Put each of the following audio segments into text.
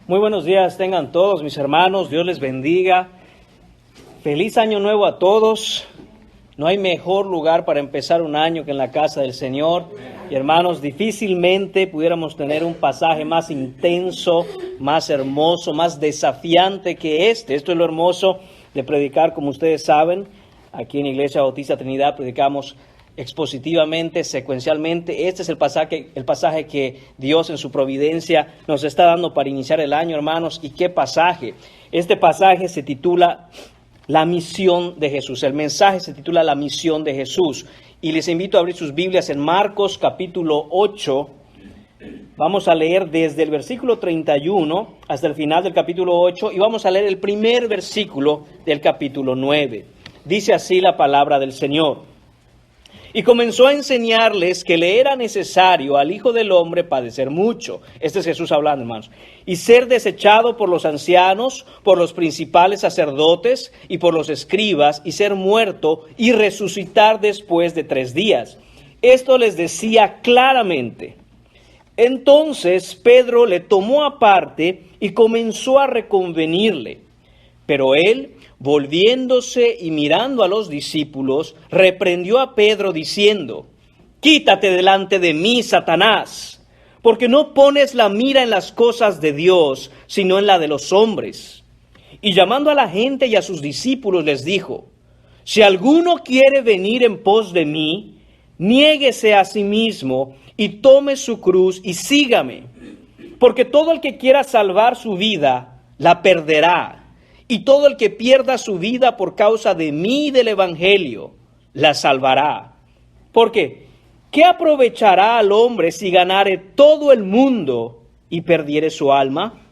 Muy buenos días tengan todos mis hermanos, Dios les bendiga. Feliz año nuevo a todos. No hay mejor lugar para empezar un año que en la casa del Señor. Y hermanos, difícilmente pudiéramos tener un pasaje más intenso, más hermoso, más desafiante que este. Esto es lo hermoso de predicar, como ustedes saben. Aquí en Iglesia Bautista Trinidad predicamos expositivamente, secuencialmente. Este es el pasaje que Dios en su providencia nos está dando para iniciar el año, hermanos. ¿Y qué pasaje? Este pasaje se titula La misión de Jesús. El mensaje se titula La misión de Jesús. Y les invito a abrir sus Biblias en Marcos capítulo 8. Vamos a leer desde el versículo 31 hasta el final del capítulo 8 y vamos a leer el primer versículo del capítulo 9. Dice así la palabra del Señor. Y comenzó a enseñarles que le era necesario al Hijo del Hombre padecer mucho. Este es Jesús hablando, hermanos. Y ser desechado por los ancianos, por los principales sacerdotes y por los escribas, y ser muerto y resucitar después de 3 días. Esto les decía claramente. Entonces Pedro le tomó aparte y comenzó a reconvenirle. Pero él, volviéndose y mirando a los discípulos, reprendió a Pedro diciendo: Quítate delante de mí, Satanás, porque no pones la mira en las cosas de Dios, sino en la de los hombres. Y llamando a la gente y a sus discípulos les dijo: Si alguno quiere venir en pos de mí, niéguese a sí mismo y tome su cruz y sígame. Porque todo el que quiera salvar su vida, la perderá. Y todo el que pierda su vida por causa de mí y del Evangelio, la salvará. Porque, ¿qué aprovechará al hombre si ganare todo el mundo y perdiere su alma?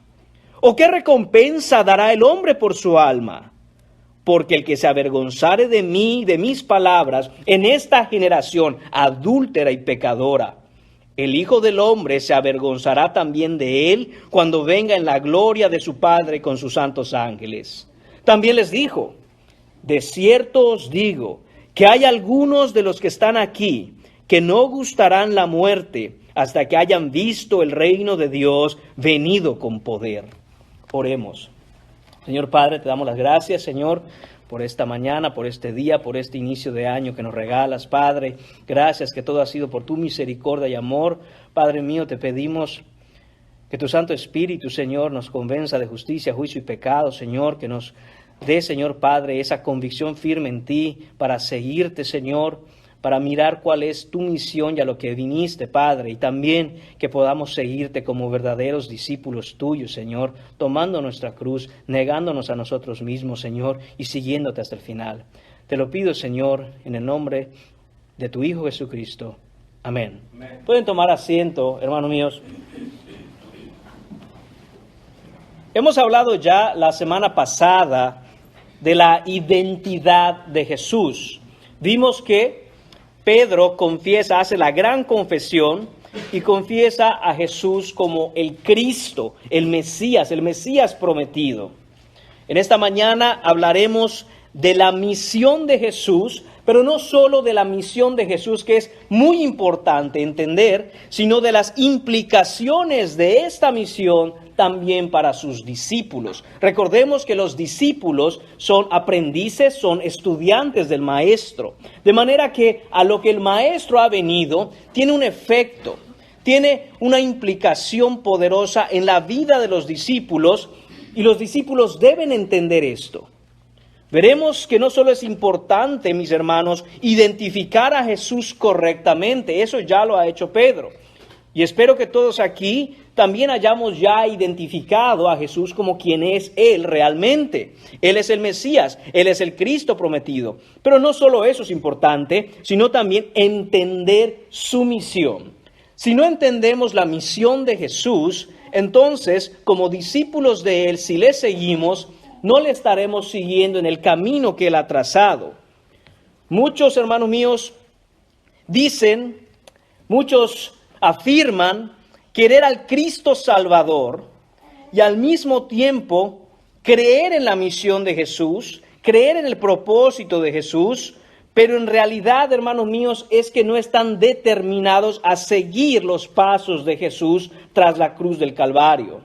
¿O qué recompensa dará el hombre por su alma? Porque el que se avergonzare de mí y de mis palabras en esta generación adúltera y pecadora, el Hijo del Hombre se avergonzará también de él cuando venga en la gloria de su Padre con sus santos ángeles. También les dijo: De cierto os digo que hay algunos de los que están aquí que no gustarán la muerte hasta que hayan visto el reino de Dios venido con poder. Oremos. Señor Padre, te damos las gracias, Señor, por esta mañana, por este día, por este inicio de año que nos regalas, Padre. Gracias que todo ha sido por tu misericordia y amor. Padre mío, te pedimos que tu Santo Espíritu, Señor, nos convenza de justicia, juicio y pecado, Señor, que nos dé, Señor Padre, esa convicción firme en ti para seguirte, Señor, para mirar cuál es tu misión y a lo que viniste, Padre, y también que podamos seguirte como verdaderos discípulos tuyos, Señor, tomando nuestra cruz, negándonos a nosotros mismos, Señor, y siguiéndote hasta el final. Te lo pido, Señor, en el nombre de tu Hijo Jesucristo. Amén. Amén. Pueden tomar asiento, hermanos míos. Hemos hablado ya la semana pasada de la identidad de Jesús. Vimos que Pedro confiesa, hace la gran confesión y confiesa a Jesús como el Cristo, el Mesías prometido. En esta mañana hablaremos de la misión de Jesús, pero no solo de la misión de Jesús, que es muy importante entender, sino de las implicaciones de esta misión también para sus discípulos. Recordemos que los discípulos son aprendices, son estudiantes del maestro. De manera que a lo que el maestro ha venido tiene un efecto, tiene una implicación poderosa en la vida de los discípulos y los discípulos deben entender esto. Veremos que no solo es importante, mis hermanos, identificar a Jesús correctamente, eso ya lo ha hecho Pedro. Y espero que todos aquí también hayamos ya identificado a Jesús como quien es Él realmente. Él es el Mesías, Él es el Cristo prometido. Pero no solo eso es importante, sino también entender su misión. Si no entendemos la misión de Jesús, entonces, como discípulos de Él, si le seguimos, no le estaremos siguiendo en el camino que Él ha trazado. Muchos, hermanos míos, muchos afirman querer al Cristo Salvador y al mismo tiempo creer en la misión de Jesús, creer en el propósito de Jesús, pero en realidad, hermanos míos, es que no están determinados a seguir los pasos de Jesús tras la cruz del Calvario.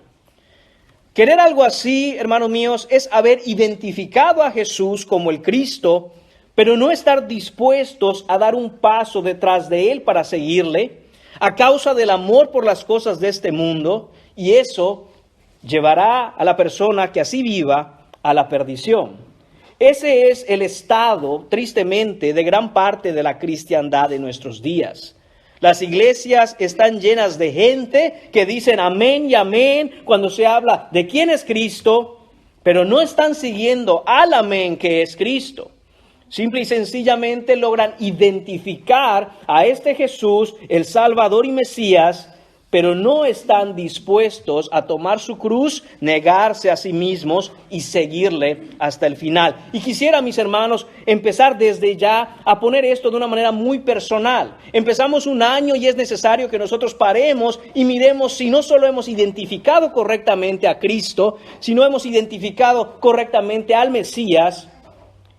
Querer algo así, hermanos míos, es haber identificado a Jesús como el Cristo, pero no estar dispuestos a dar un paso detrás de Él para seguirle, a causa del amor por las cosas de este mundo, y eso llevará a la persona que así viva a la perdición. Ese es el estado, tristemente, de gran parte de la cristiandad en nuestros días. Las iglesias están llenas de gente que dicen amén y amén cuando se habla de quién es Cristo, pero no están siguiendo al amén que es Cristo. Simple y sencillamente logran identificar a este Jesús, el Salvador y Mesías, pero no están dispuestos a tomar su cruz, negarse a sí mismos y seguirle hasta el final. Y quisiera, mis hermanos, empezar desde ya a poner esto de una manera muy personal. Empezamos un año y es necesario que nosotros paremos y miremos si no solo hemos identificado correctamente a Cristo, sino hemos identificado correctamente al Mesías,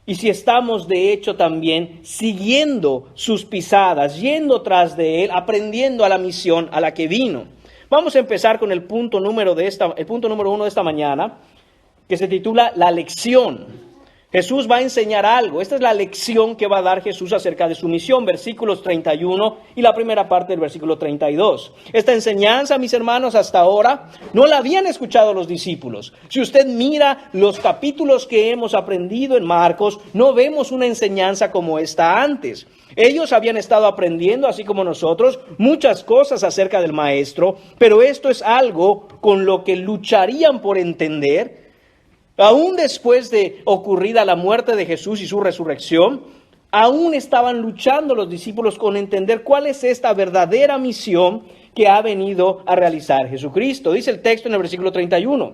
y si estamos de hecho también siguiendo sus pisadas, yendo tras de Él, aprendiendo a la misión a la que vino. Vamos a empezar con el punto número 1 de esta mañana, que se titula La lección. Jesús va a enseñar algo. Esta es la lección que va a dar Jesús acerca de su misión, versículos 31 y la primera parte del versículo 32. Esta enseñanza, mis hermanos, hasta ahora no la habían escuchado los discípulos. Si usted mira los capítulos que hemos aprendido en Marcos, no vemos una enseñanza como esta antes. Ellos habían estado aprendiendo, así como nosotros, muchas cosas acerca del Maestro, pero esto es algo con lo que lucharían por entender. Aún después de ocurrida la muerte de Jesús y su resurrección, aún estaban luchando los discípulos con entender cuál es esta verdadera misión que ha venido a realizar Jesucristo. Dice el texto en el versículo 31.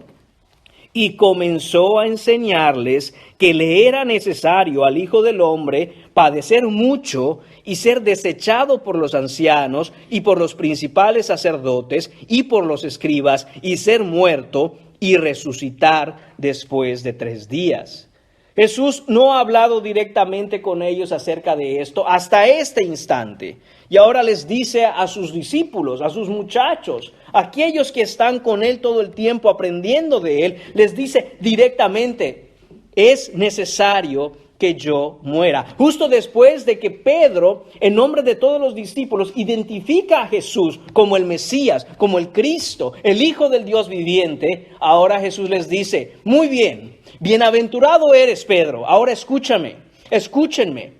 Y comenzó a enseñarles que le era necesario al Hijo del Hombre padecer mucho y ser desechado por los ancianos y por los principales sacerdotes y por los escribas y ser muerto y resucitar después de 3 días. Jesús no ha hablado directamente con ellos acerca de esto hasta este instante. Y ahora les dice a sus discípulos, a sus muchachos, aquellos que están con Él todo el tiempo aprendiendo de Él, les dice directamente, es necesario que yo muera. Justo después de que Pedro, en nombre de todos los discípulos, identifica a Jesús como el Mesías, como el Cristo, el Hijo del Dios viviente, ahora Jesús les dice, muy bien, bienaventurado eres, Pedro, ahora escúchame, escúchenme,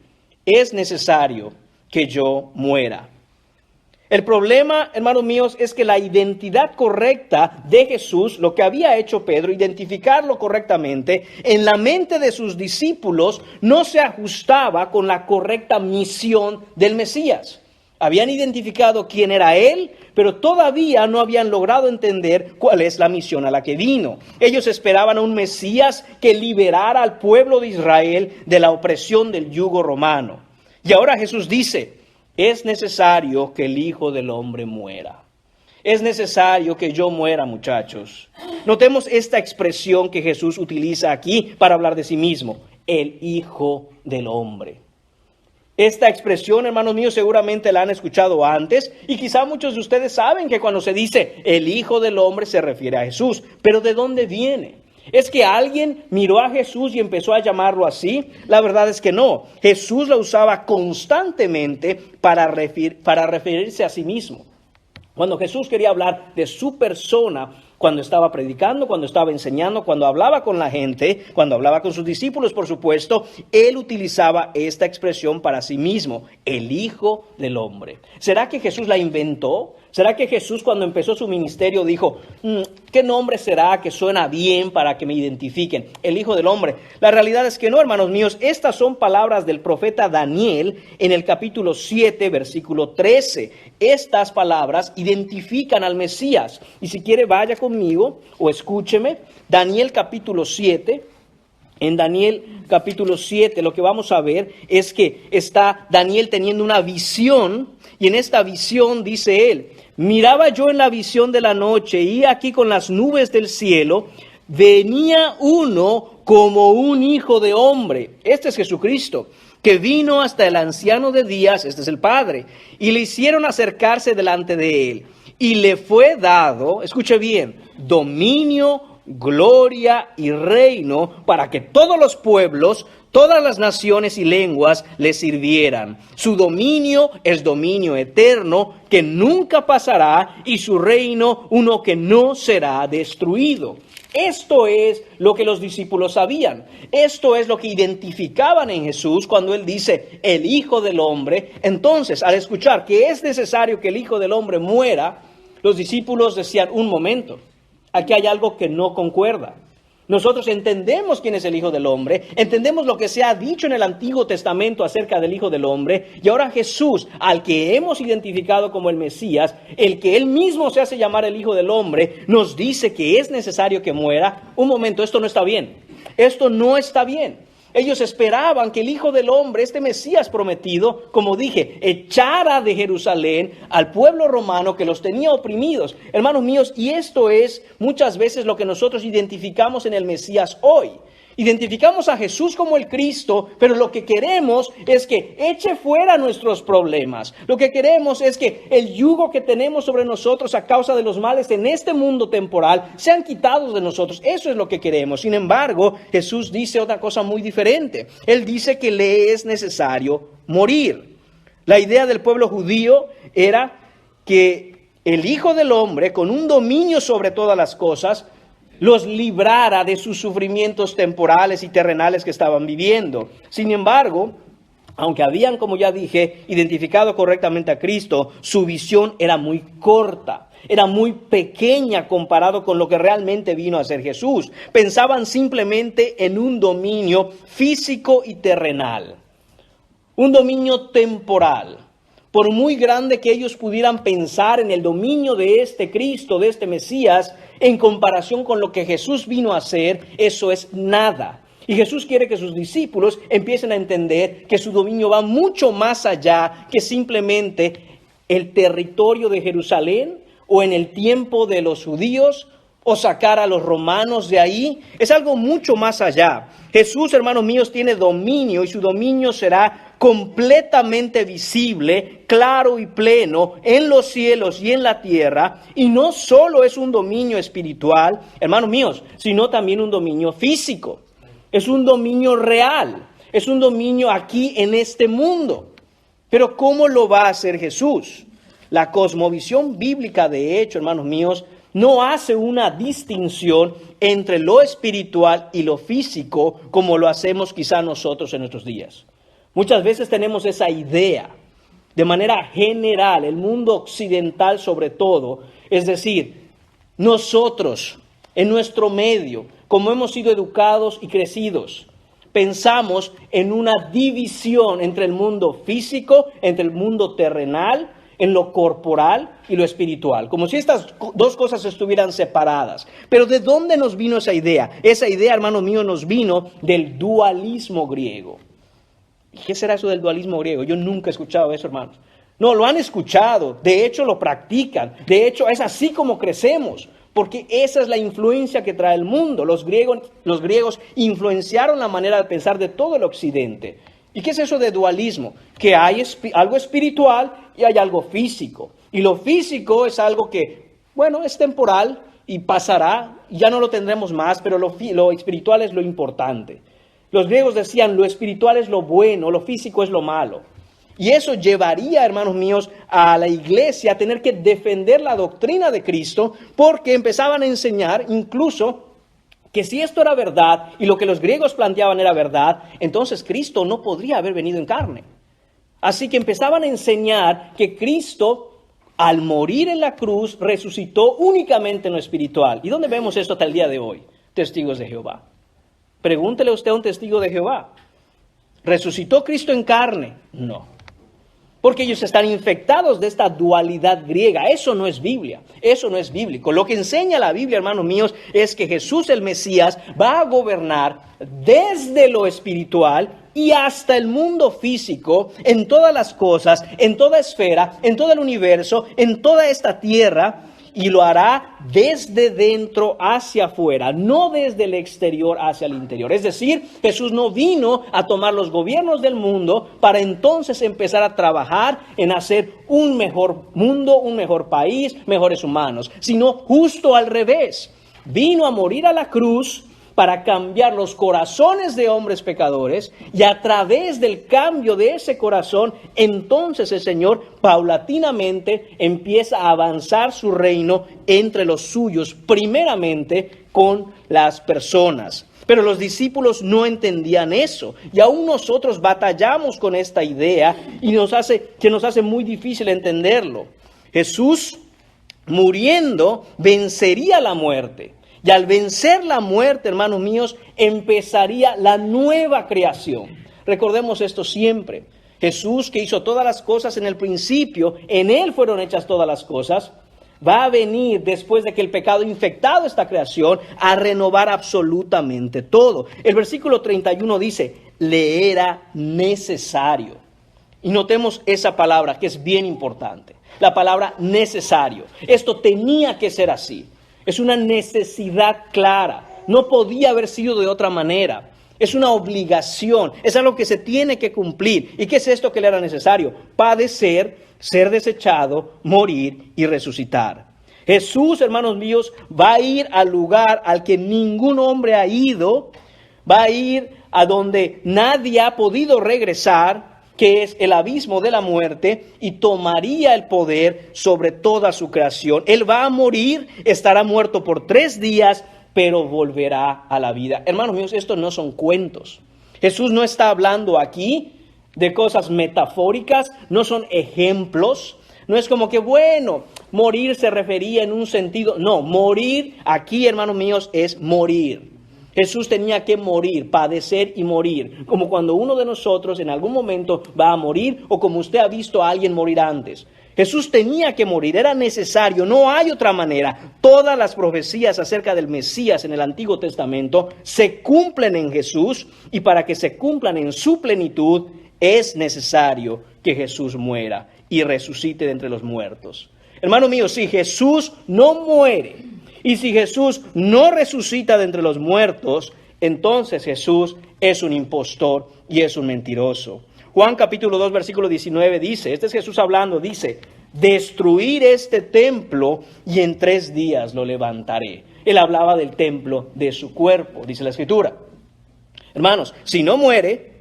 es necesario que yo muera. El problema, hermanos míos, es que la identidad correcta de Jesús, lo que había hecho Pedro, identificarlo correctamente, en la mente de sus discípulos no se ajustaba con la correcta misión del Mesías. Habían identificado quién era Él, pero todavía no habían logrado entender cuál es la misión a la que vino. Ellos esperaban a un Mesías que liberara al pueblo de Israel de la opresión del yugo romano. Y ahora Jesús dice, es necesario que el Hijo del Hombre muera. Es necesario que yo muera, muchachos. Notemos esta expresión que Jesús utiliza aquí para hablar de sí mismo. El Hijo del Hombre. Esta expresión, hermanos míos, seguramente la han escuchado antes. Y quizá muchos de ustedes saben que cuando se dice el Hijo del Hombre se refiere a Jesús. Pero ¿de dónde viene? ¿Es que alguien miró a Jesús y empezó a llamarlo así? La verdad es que no. Jesús la usaba constantemente para referirse a sí mismo. Cuando Jesús quería hablar de su persona, cuando estaba predicando, cuando estaba enseñando, cuando hablaba con la gente, cuando hablaba con sus discípulos, por supuesto, Él utilizaba esta expresión para sí mismo, el Hijo del Hombre. ¿Será que Jesús la inventó? ¿Será que Jesús cuando empezó su ministerio dijo, ¿qué nombre será que suena bien para que me identifiquen? El Hijo del Hombre. La realidad es que no, hermanos míos. Estas son palabras del profeta Daniel en el capítulo 7, versículo 13. Estas palabras identifican al Mesías. Y si quiere, vaya conmigo o escúcheme. Daniel capítulo 7. En Daniel capítulo 7 lo que vamos a ver es que está Daniel teniendo una visión. Y en esta visión dice él, miraba yo en la visión de la noche y aquí con las nubes del cielo venía uno como un hijo de hombre. Este es Jesucristo, que vino hasta el anciano de días, este es el Padre, y le hicieron acercarse delante de él. Y le fue dado, escuche bien, dominio, gloria y reino para que todos los pueblos, todas las naciones y lenguas le sirvieran. Su dominio es dominio eterno que nunca pasará y su reino uno que no será destruido. Esto es lo que los discípulos sabían. Esto es lo que identificaban en Jesús cuando Él dice el Hijo del Hombre. Entonces, al escuchar que es necesario que el Hijo del Hombre muera, los discípulos decían, un momento, aquí hay algo que no concuerda. Nosotros entendemos quién es el Hijo del Hombre, entendemos lo que se ha dicho en el Antiguo Testamento acerca del Hijo del Hombre, y ahora Jesús, al que hemos identificado como el Mesías, el que Él mismo se hace llamar el Hijo del Hombre, nos dice que es necesario que muera. Un momento, esto no está bien, esto no está bien. Ellos esperaban que el Hijo del Hombre, este Mesías prometido, como dije, echara de Jerusalén al pueblo romano que los tenía oprimidos. Hermanos míos, y esto es muchas veces lo que nosotros identificamos en el Mesías hoy. Identificamos a Jesús como el Cristo, pero lo que queremos es que eche fuera nuestros problemas. Lo que queremos es que el yugo que tenemos sobre nosotros a causa de los males en este mundo temporal sean quitados de nosotros. Eso es lo que queremos. Sin embargo, Jesús dice otra cosa muy diferente. Él dice que le es necesario morir. La idea del pueblo judío era que el Hijo del Hombre, con un dominio sobre todas las cosas, los librara de sus sufrimientos temporales y terrenales que estaban viviendo. Sin embargo, aunque habían, como ya dije, identificado correctamente a Cristo, su visión era muy corta, era muy pequeña comparado con lo que realmente vino a ser Jesús. Pensaban simplemente en un dominio físico y terrenal, un dominio temporal. Por muy grande que ellos pudieran pensar en el dominio de este Cristo, de este Mesías, en comparación con lo que Jesús vino a hacer, eso es nada. Y Jesús quiere que sus discípulos empiecen a entender que su dominio va mucho más allá que simplemente el territorio de Jerusalén o en el tiempo de los judíos o sacar a los romanos de ahí. Es algo mucho más allá. Jesús, hermanos míos, tiene dominio y su dominio será completamente visible, claro y pleno en los cielos y en la tierra. Y no solo es un dominio espiritual, hermanos míos, sino también un dominio físico. Es un dominio real, es un dominio aquí en este mundo. Pero ¿cómo lo va a hacer Jesús? La cosmovisión bíblica, de hecho, hermanos míos, no hace una distinción entre lo espiritual y lo físico como lo hacemos quizá nosotros en nuestros días. Muchas veces tenemos esa idea de manera general, el mundo occidental sobre todo, es decir, nosotros en nuestro medio, como hemos sido educados y crecidos, pensamos en una división entre el mundo físico, entre el mundo terrenal, en lo corporal y lo espiritual, como si estas dos cosas estuvieran separadas. Pero ¿de dónde nos vino esa idea? Esa idea, hermano mío, nos vino del dualismo griego. ¿Qué será eso del dualismo griego? Yo nunca he escuchado eso, hermanos. No, lo han escuchado, de hecho lo practican, de hecho es así como crecemos, porque esa es la influencia que trae el mundo. Los griegos influenciaron la manera de pensar de todo el occidente. ¿Y qué es eso de dualismo? Que hay algo espiritual y hay algo físico. Y lo físico es algo que, bueno, es temporal y pasará, ya no lo tendremos más, pero lo espiritual es lo importante. Los griegos decían, lo espiritual es lo bueno, lo físico es lo malo. Y eso llevaría, hermanos míos, a la iglesia a tener que defender la doctrina de Cristo, porque empezaban a enseñar incluso que si esto era verdad y lo que los griegos planteaban era verdad, entonces Cristo no podría haber venido en carne. Así que empezaban a enseñar que Cristo, al morir en la cruz, resucitó únicamente en lo espiritual. ¿Y dónde vemos esto hasta el día de hoy? Testigos de Jehová. Pregúntele usted a un testigo de Jehová. ¿Resucitó Cristo en carne? No. Porque ellos están infectados de esta dualidad griega. Eso no es Biblia, eso no es bíblico. Lo que enseña la Biblia, hermanos míos, es que Jesús el Mesías va a gobernar desde lo espiritual y hasta el mundo físico, en todas las cosas, en toda esfera, en todo el universo, en toda esta tierra. Y lo hará desde dentro hacia afuera, no desde el exterior hacia el interior. Es decir, Jesús no vino a tomar los gobiernos del mundo para entonces empezar a trabajar en hacer un mejor mundo, un mejor país, mejores humanos, sino justo al revés. vino a morir a la cruz para cambiar los corazones de hombres pecadores, y a través del cambio de ese corazón, entonces el Señor paulatinamente empieza a avanzar su reino entre los suyos, primeramente con las personas. Pero los discípulos no entendían eso, y aún nosotros batallamos con esta idea y nos hace muy difícil entenderlo. Jesús, muriendo, vencería la muerte. Y al vencer la muerte, hermanos míos, empezaría la nueva creación. Recordemos esto siempre. Jesús, que hizo todas las cosas en el principio, en Él fueron hechas todas las cosas, va a venir después de que el pecado infectado esta creación a renovar absolutamente todo. El versículo 31 dice, le era necesario. Y notemos esa palabra que es bien importante. La palabra necesario. Esto tenía que ser así. Es una necesidad clara. No podía haber sido de otra manera. Es una obligación. Es algo que se tiene que cumplir. ¿Y qué es esto que le era necesario? Padecer, ser desechado, morir y resucitar. Jesús, hermanos míos, va a ir al lugar al que ningún hombre ha ido. Va a ir a donde nadie ha podido regresar, que es el abismo de la muerte, y tomaría el poder sobre toda su creación. Él va a morir, estará muerto por 3 días, pero volverá a la vida. Hermanos míos, estos no son cuentos. Jesús no está hablando aquí de cosas metafóricas, no son ejemplos. No es como que, bueno, morir se refería en un sentido. No, morir aquí, hermanos míos, es morir. Jesús tenía que morir, padecer y morir, como cuando uno de nosotros en algún momento va a morir, o como usted ha visto a alguien morir antes. Jesús tenía que morir, era necesario, no hay otra manera. Todas las profecías acerca del Mesías en el Antiguo Testamento se cumplen en Jesús, y para que se cumplan en su plenitud es necesario que Jesús muera y resucite de entre los muertos. Hermano mío, si Jesús no muere, y si Jesús no resucita de entre los muertos, entonces Jesús es un impostor y es un mentiroso. Juan capítulo 2, versículo 19 dice, este es Jesús hablando, dice, destruir este templo y en 3 días lo levantaré. Él hablaba del templo de su cuerpo, dice la Escritura. Hermanos, si no muere,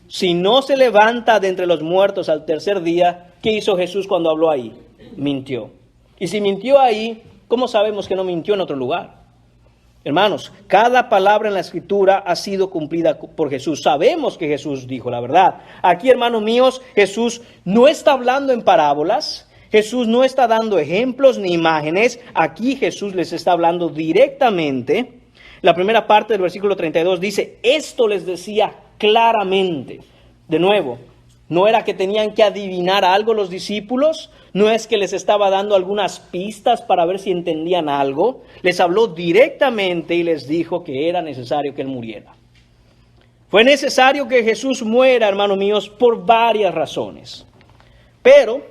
si no se levanta de entre los muertos al 3er día, ¿qué hizo Jesús cuando habló ahí? Mintió. Y si mintió ahí, ¿cómo sabemos que no mintió en otro lugar? Hermanos, cada palabra en la Escritura ha sido cumplida por Jesús. Sabemos que Jesús dijo la verdad. Aquí, hermanos míos, Jesús no está hablando en parábolas. Jesús no está dando ejemplos ni imágenes. Aquí Jesús les está hablando directamente. La primera parte del versículo 32 dice, esto les decía claramente. De nuevo, no era que tenían que adivinar algo los discípulos, no es que les estaba dando algunas pistas para ver si entendían algo. Les habló directamente y les dijo que era necesario que Él muriera. Fue necesario que Jesús muera, hermanos míos, por varias razones. Pero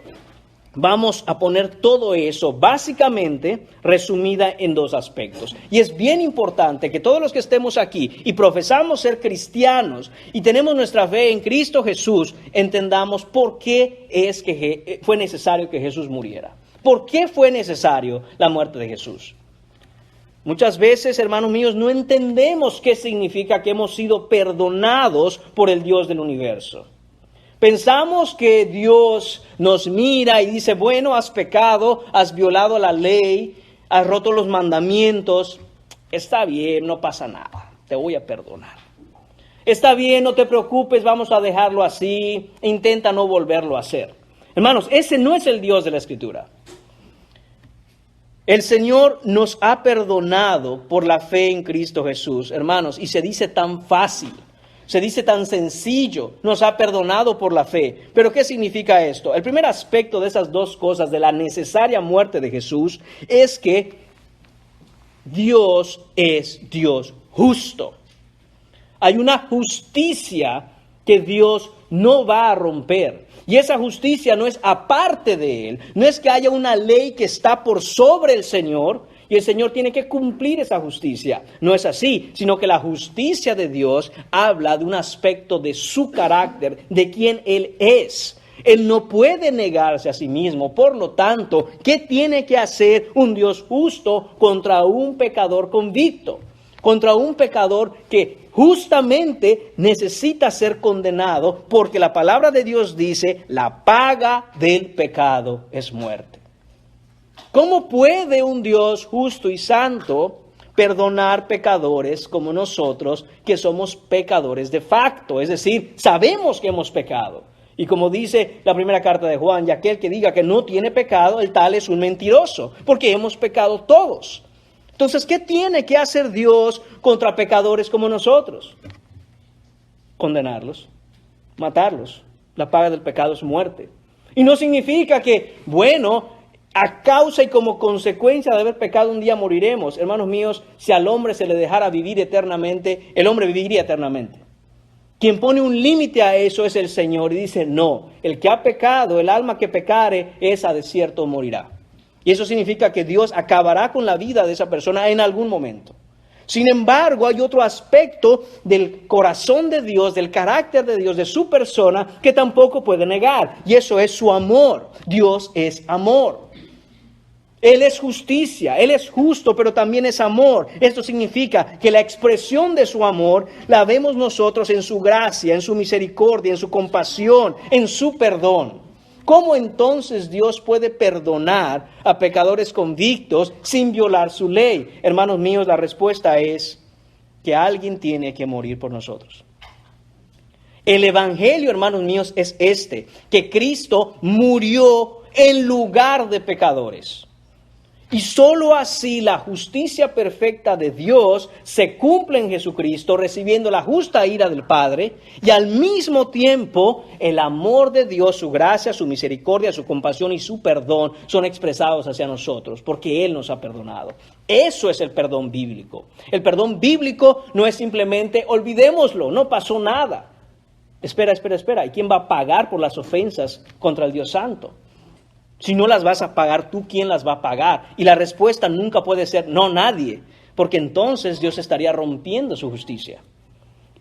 vamos a poner todo eso básicamente resumida en 2 aspectos. Y es bien importante que todos los que estemos aquí y profesamos ser cristianos y tenemos nuestra fe en Cristo Jesús, entendamos por qué es que fue necesario que Jesús muriera. ¿Por qué fue necesario la muerte de Jesús? Muchas veces, hermanos míos, no entendemos qué significa que hemos sido perdonados por el Dios del universo. Pensamos que Dios nos mira y dice, bueno, has pecado, has violado la ley, has roto los mandamientos. Está bien, no pasa nada, te voy a perdonar. Está bien, no te preocupes, vamos a dejarlo así, intenta no volverlo a hacer. Hermanos, ese no es el Dios de la Escritura. El Señor nos ha perdonado por la fe en Cristo Jesús, hermanos, y se dice tan fácil. Se dice tan sencillo, nos ha perdonado por la fe. Pero ¿qué significa esto? El primer aspecto de esas 2 cosas, de la necesaria muerte de Jesús, es que Dios es Dios justo. Hay una justicia que Dios no va a romper. Y esa justicia no es aparte de Él. No es que haya una ley que está por sobre el Señor y el Señor tiene que cumplir esa justicia. No es así, sino que la justicia de Dios habla de un aspecto de su carácter, de quién Él es. Él no puede negarse a sí mismo. Por lo tanto, ¿qué tiene que hacer un Dios justo contra un pecador convicto? Contra un pecador que justamente necesita ser condenado, porque la palabra de Dios dice, la paga del pecado es muerte. ¿Cómo puede un Dios justo y santo perdonar pecadores como nosotros, que somos pecadores de facto? Es decir, sabemos que hemos pecado. Y como dice la primera carta de Juan, y aquel que diga que no tiene pecado, el tal es un mentiroso, porque hemos pecado todos. Entonces, ¿qué tiene que hacer Dios contra pecadores como nosotros? Condenarlos, matarlos. La paga del pecado es muerte. Y no significa que, bueno, a causa y como consecuencia de haber pecado un día moriremos. Hermanos míos, si al hombre se le dejara vivir eternamente, el hombre viviría eternamente. Quien pone un límite a eso es el Señor y dice, no, el que ha pecado, el alma que pecare, esa de cierto morirá. Y eso significa que Dios acabará con la vida de esa persona en algún momento. Sin embargo, hay otro aspecto del corazón de Dios, del carácter de Dios, de su persona, que tampoco puede negar. Y eso es su amor. Dios es amor. Él es justicia, Él es justo, pero también es amor. Esto significa que la expresión de su amor la vemos nosotros en su gracia, en su misericordia, en su compasión, en su perdón. ¿Cómo entonces Dios puede perdonar a pecadores convictos sin violar su ley? Hermanos míos, la respuesta es que alguien tiene que morir por nosotros. El evangelio, hermanos míos, es que Cristo murió en lugar de pecadores. Y sólo así la justicia perfecta de Dios se cumple en Jesucristo, recibiendo la justa ira del Padre, y al mismo tiempo el amor de Dios, su gracia, su misericordia, su compasión y su perdón son expresados hacia nosotros, porque Él nos ha perdonado. Eso es el perdón bíblico. El perdón bíblico no es simplemente olvidémoslo, no pasó nada. Espera. ¿Y quién va a pagar por las ofensas contra el Dios Santo? Si no las vas a pagar tú, ¿quién las va a pagar? Y la respuesta nunca puede ser no, nadie, porque entonces Dios estaría rompiendo su justicia.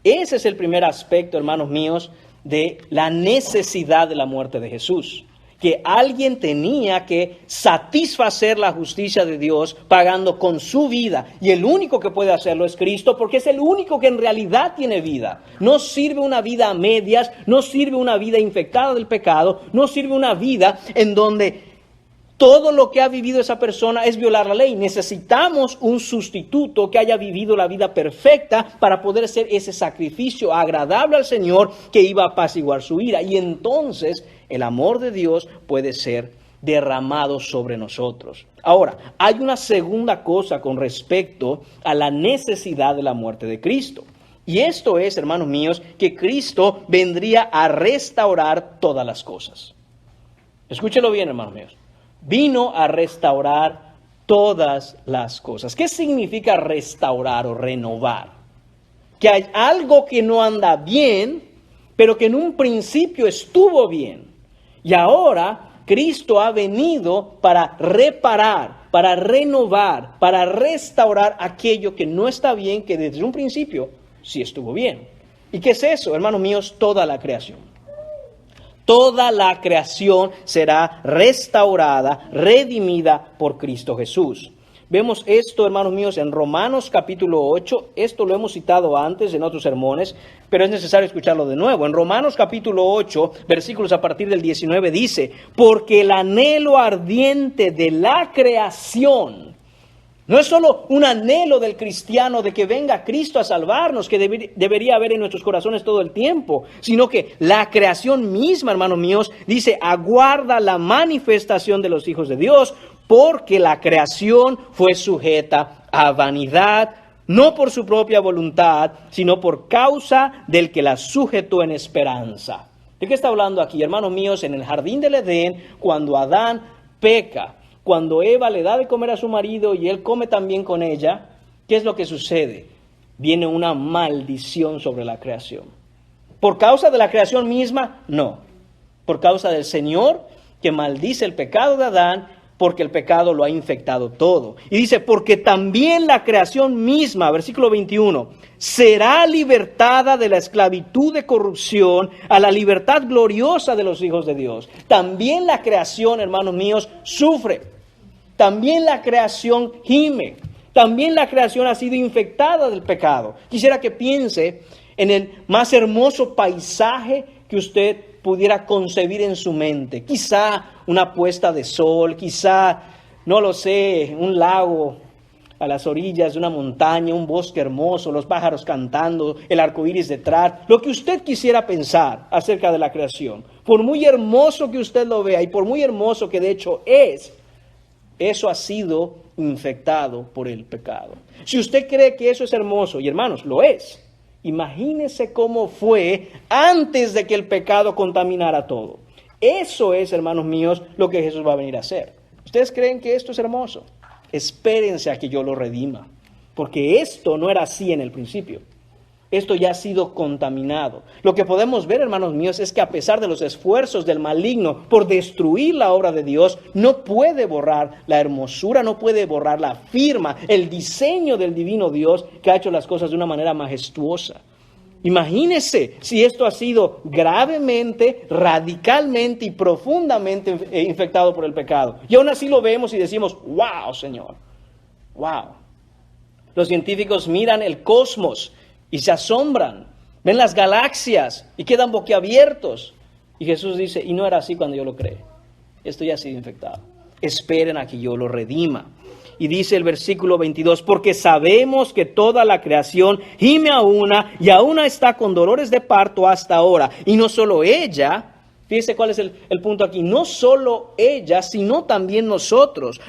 Ese es el primer aspecto, hermanos míos, de la necesidad de la muerte de Jesús. Que alguien tenía que satisfacer la justicia de Dios pagando con su vida. Y el único que puede hacerlo es Cristo, porque es el único que en realidad tiene vida. No sirve una vida a medias, no sirve una vida infectada del pecado, no sirve una vida en donde todo lo que ha vivido esa persona es violar la ley. Necesitamos un sustituto que haya vivido la vida perfecta para poder hacer ese sacrificio agradable al Señor que iba a apaciguar su ira. Y entonces el amor de Dios puede ser derramado sobre nosotros. Ahora, hay una segunda cosa con respecto a la necesidad de la muerte de Cristo. Y esto es, hermanos míos, que Cristo vendría a restaurar todas las cosas. Escúchelo bien, hermanos míos. Vino a restaurar todas las cosas. ¿Qué significa restaurar o renovar? Que hay algo que no anda bien, pero que en un principio estuvo bien. Y ahora Cristo ha venido para reparar, para renovar, para restaurar aquello que no está bien, que desde un principio sí estuvo bien. ¿Y qué es eso, hermanos míos? Toda la creación. Toda la creación será restaurada, redimida por Cristo Jesús. Vemos esto, hermanos míos, en Romanos capítulo 8. Esto lo hemos citado antes en otros sermones, pero es necesario escucharlo de nuevo. En Romanos capítulo 8, versículos a partir del 19, dice: porque el anhelo ardiente de la creación, no es solo un anhelo del cristiano de que venga Cristo a salvarnos, que debería haber en nuestros corazones todo el tiempo, sino que la creación misma, hermanos míos, dice, aguarda la manifestación de los hijos de Dios, porque la creación fue sujeta a vanidad, no por su propia voluntad, sino por causa del que la sujetó en esperanza. ¿De qué está hablando aquí, hermanos míos? En el jardín del Edén, cuando Adán peca, cuando Eva le da de comer a su marido y él come también con ella, ¿qué es lo que sucede? Viene una maldición sobre la creación. ¿Por causa de la creación misma? No. Por causa del Señor, que maldice el pecado de Adán, porque el pecado lo ha infectado todo. Y dice, porque también la creación misma, versículo 21, será libertada de la esclavitud de corrupción a la libertad gloriosa de los hijos de Dios. También la creación, hermanos míos, sufre. También la creación gime. También la creación ha sido infectada del pecado. Quisiera que piense en el más hermoso paisaje que usted pudiera concebir en su mente. Quizá una puesta de sol, quizá, no lo sé, un lago a las orillas de una montaña, un bosque hermoso, los pájaros cantando, el arco iris detrás, lo que usted quisiera pensar acerca de la creación. Por muy hermoso que usted lo vea y por muy hermoso que de hecho es, eso ha sido infectado por el pecado. Si usted cree que eso es hermoso, y hermanos, lo es, imagínese cómo fue antes de que el pecado contaminara todo. Eso es, hermanos míos, lo que Jesús va a venir a hacer. ¿Ustedes creen que esto es hermoso? Espérense a que yo lo redima, porque esto no era así en el principio. Esto ya ha sido contaminado. Lo que podemos ver, hermanos míos, es que a pesar de los esfuerzos del maligno por destruir la obra de Dios, no puede borrar la hermosura, no puede borrar la firma, el diseño del divino Dios que ha hecho las cosas de una manera majestuosa. Imagínese si esto ha sido gravemente, radicalmente y profundamente infectado por el pecado. Y aún así lo vemos y decimos, wow, Señor, wow. Los científicos miran el cosmos y se asombran, ven las galaxias y quedan boquiabiertos. Y Jesús dice, y no era así cuando yo lo creé. Esto ya ha sido infectado. Esperen a que yo lo redima. Y dice el versículo 22, porque sabemos que toda la creación gime a una y a una está con dolores de parto hasta ahora. Y no solo ella, fíjese cuál es el punto aquí, no solo ella, sino también nosotros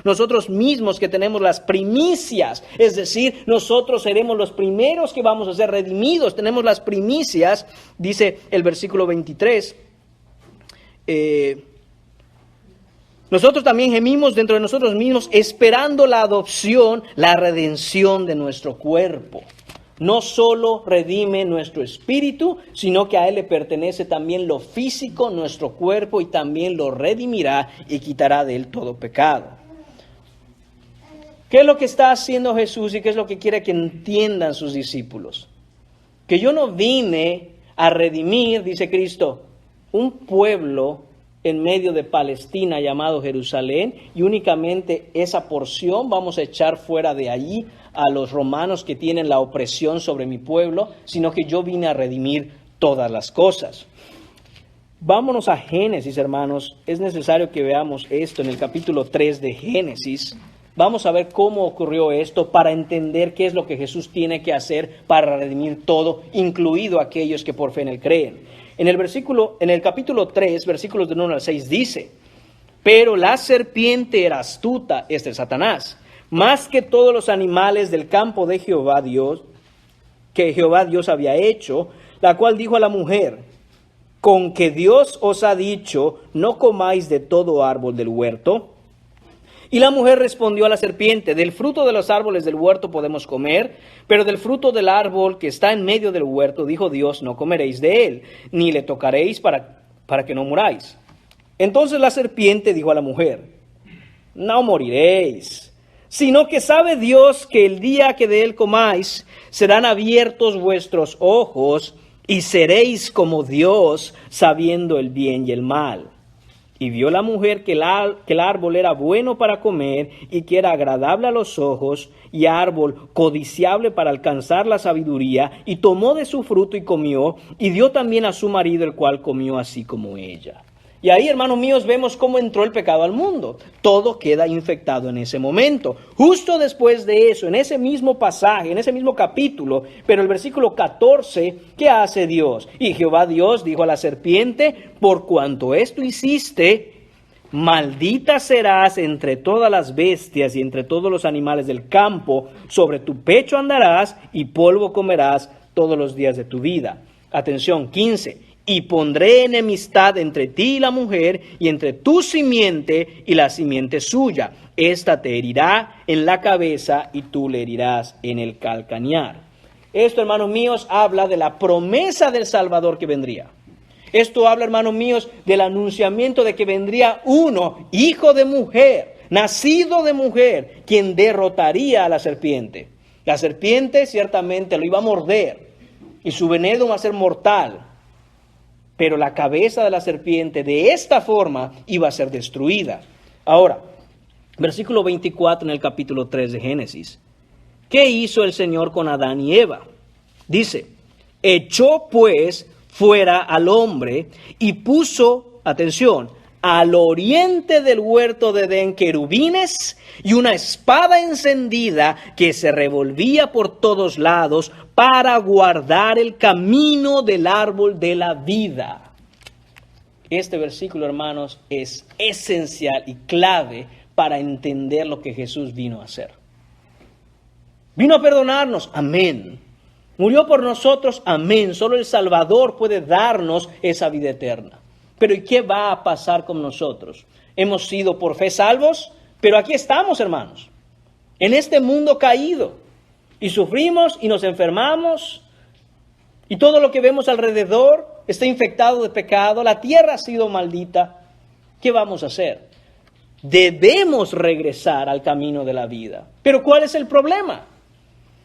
mismos que tenemos las primicias. Es decir, nosotros seremos los primeros que vamos a ser redimidos. Tenemos las primicias, dice el versículo 23, nosotros también gemimos dentro de nosotros mismos esperando la adopción, la redención de nuestro cuerpo. No solo redime nuestro espíritu, sino que a Él le pertenece también lo físico, nuestro cuerpo, y también lo redimirá y quitará de Él todo pecado. ¿Qué es lo que está haciendo Jesús y qué es lo que quiere que entiendan sus discípulos? Que yo no vine a redimir, dice Cristo, un pueblo en medio de Palestina llamado Jerusalén, y únicamente esa porción vamos a echar fuera de allí a los romanos que tienen la opresión sobre mi pueblo, sino que yo vine a redimir todas las cosas. Vámonos a Génesis, hermanos. Es necesario que veamos esto en el capítulo 3 de Génesis. Vamos a ver cómo ocurrió esto para entender qué es lo que Jesús tiene que hacer para redimir todo, incluido aquellos que por fe en Él creen. En el capítulo 3, versículos del 1 al 6 dice, pero la serpiente era astuta, este es Satanás, más que todos los animales del campo de Jehová Dios, que Jehová Dios había hecho, la cual dijo a la mujer, con que Dios os ha dicho, no comáis de todo árbol del huerto. Y la mujer respondió a la serpiente, del fruto de los árboles del huerto podemos comer, pero del fruto del árbol que está en medio del huerto, dijo Dios, no comeréis de él, ni le tocaréis para que no muráis. Entonces la serpiente dijo a la mujer, no moriréis, sino que sabe Dios que el día que de él comáis, serán abiertos vuestros ojos, y seréis como Dios, sabiendo el bien y el mal. Y vio la mujer que el árbol era bueno para comer y que era agradable a los ojos y árbol codiciable para alcanzar la sabiduría, y tomó de su fruto y comió, y dio también a su marido, el cual comió así como ella. Y ahí, hermanos míos, vemos cómo entró el pecado al mundo. Todo queda infectado en ese momento. Justo después de eso, en ese mismo pasaje, en ese mismo capítulo, pero el versículo 14, ¿qué hace Dios? Y Jehová Dios dijo a la serpiente, por cuanto esto hiciste, maldita serás entre todas las bestias y entre todos los animales del campo, sobre tu pecho andarás y polvo comerás todos los días de tu vida. Atención, 15. Y pondré enemistad entre ti y la mujer, y entre tu simiente y la simiente suya. Esta te herirá en la cabeza y tú le herirás en el calcañar. Esto, hermanos míos, habla de la promesa del Salvador que vendría. Esto habla, hermanos míos, del anunciamiento de que vendría uno, hijo de mujer, nacido de mujer, quien derrotaría a la serpiente. La serpiente ciertamente lo iba a morder y su veneno va a ser mortal. Pero la cabeza de la serpiente de esta forma iba a ser destruida. Ahora, versículo 24 en el capítulo 3 de Génesis. ¿Qué hizo el Señor con Adán y Eva? Dice, echó pues fuera al hombre y puso, atención, al oriente del huerto de Edén querubines y una espada encendida que se revolvía por todos lados para guardar el camino del árbol de la vida. Este versículo, hermanos, es esencial y clave para entender lo que Jesús vino a hacer. Vino a perdonarnos, amén. Murió por nosotros, amén. Solo el Salvador puede darnos esa vida eterna. Pero ¿y qué va a pasar con nosotros? Hemos sido por fe salvos, pero aquí estamos, hermanos, en este mundo caído. Y sufrimos y nos enfermamos. Y todo lo que vemos alrededor está infectado de pecado. La tierra ha sido maldita. ¿Qué vamos a hacer? Debemos regresar al camino de la vida. Pero ¿cuál es el problema?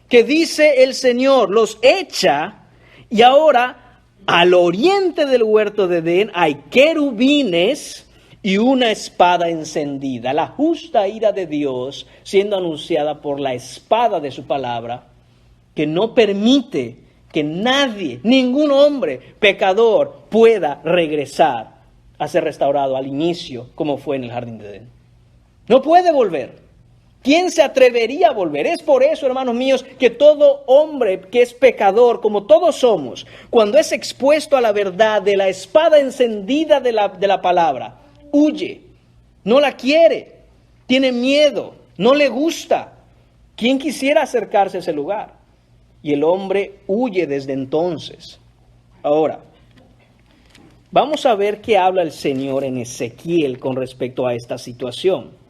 Que dice el Señor, los echa y ahora al oriente del huerto de Edén hay querubines y una espada encendida. La justa ira de Dios siendo anunciada por la espada de su palabra, que no permite que nadie, ningún hombre pecador pueda regresar a ser restaurado al inicio como fue en el jardín de Edén. No puede volver. ¿Quién se atrevería a volver? Es por eso, hermanos míos, que todo hombre que es pecador, como todos somos, cuando es expuesto a la verdad de la espada encendida de la palabra, huye, no la quiere, tiene miedo, no le gusta. ¿Quién quisiera acercarse a ese lugar? Y el hombre huye desde entonces. Ahora, vamos a ver qué habla el Señor en Ezequiel con respecto a esta situación.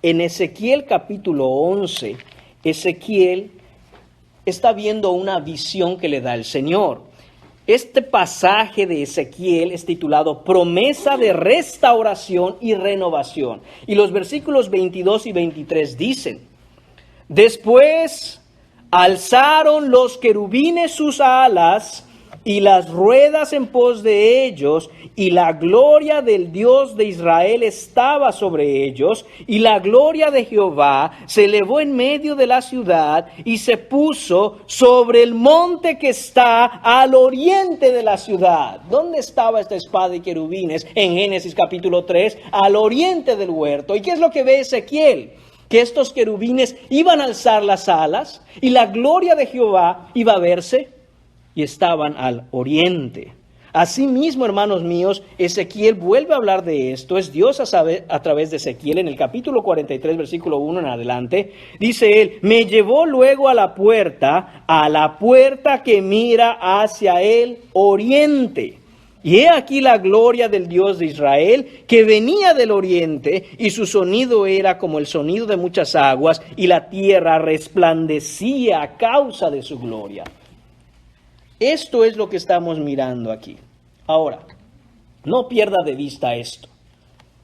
En Ezequiel capítulo 11, Ezequiel está viendo una visión que le da el Señor. Este pasaje de Ezequiel es titulado Promesa de Restauración y Renovación. Y los versículos 22 y 23 dicen, después alzaron los querubines sus alas y las ruedas en pos de ellos, y la gloria del Dios de Israel estaba sobre ellos, y la gloria de Jehová se elevó en medio de la ciudad, y se puso sobre el monte que está al oriente de la ciudad. ¿Dónde estaba esta espada de querubines? En Génesis capítulo 3, al oriente del huerto. ¿Y qué es lo que ve Ezequiel? Que estos querubines iban a alzar las alas, y la gloria de Jehová iba a verse, y estaban al oriente. Asimismo, hermanos míos, Ezequiel vuelve a hablar de esto. Es Dios a través de Ezequiel en el capítulo 43, versículo 1 en adelante. Dice él, me llevó luego a la puerta que mira hacia el oriente. Y he aquí la gloria del Dios de Israel, que venía del oriente, y su sonido era como el sonido de muchas aguas, y la tierra resplandecía a causa de su gloria. Esto es lo que estamos mirando aquí. Ahora, no pierda de vista esto.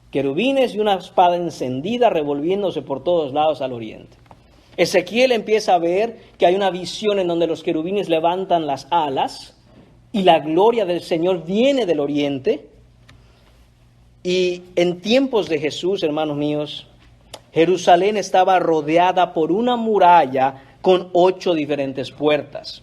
Querubines y una espada encendida revolviéndose por todos lados al oriente. Ezequiel empieza a ver que hay una visión en donde los querubines levantan las alas y la gloria del Señor viene del oriente. Y en tiempos de Jesús, hermanos míos, Jerusalén estaba rodeada por una muralla con 8 diferentes puertas.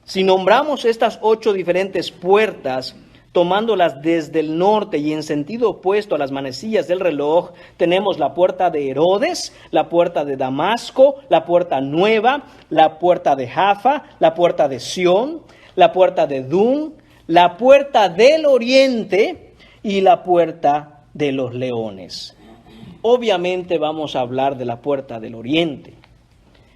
Si nombramos estas 8 diferentes puertas, tomándolas desde el norte y en sentido opuesto a las manecillas del reloj, tenemos la puerta de Herodes, la puerta de Damasco, la puerta nueva, la puerta de Jaffa, la puerta de Sión, la puerta de Dum, la puerta del oriente y la puerta de los leones. Obviamente vamos a hablar de la puerta del oriente.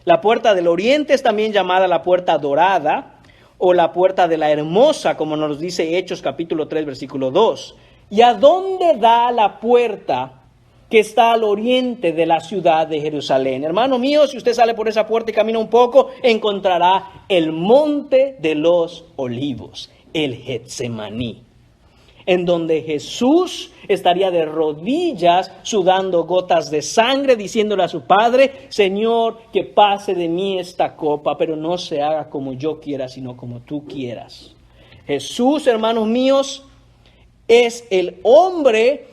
La puerta del oriente es también llamada la puerta dorada, o la puerta de la hermosa, como nos dice Hechos capítulo 3, versículo 2. ¿Y a dónde da la puerta que está al oriente de la ciudad de Jerusalén? Hermano mío, si usted sale por esa puerta y camina un poco, encontrará el monte de los olivos, el Getsemaní. en donde Jesús estaría de rodillas, sudando gotas de sangre, diciéndole a su Padre: Señor, que pase de mí esta copa, pero no se haga como yo quiera, sino como tú quieras. Jesús, hermanos míos, es el hombre,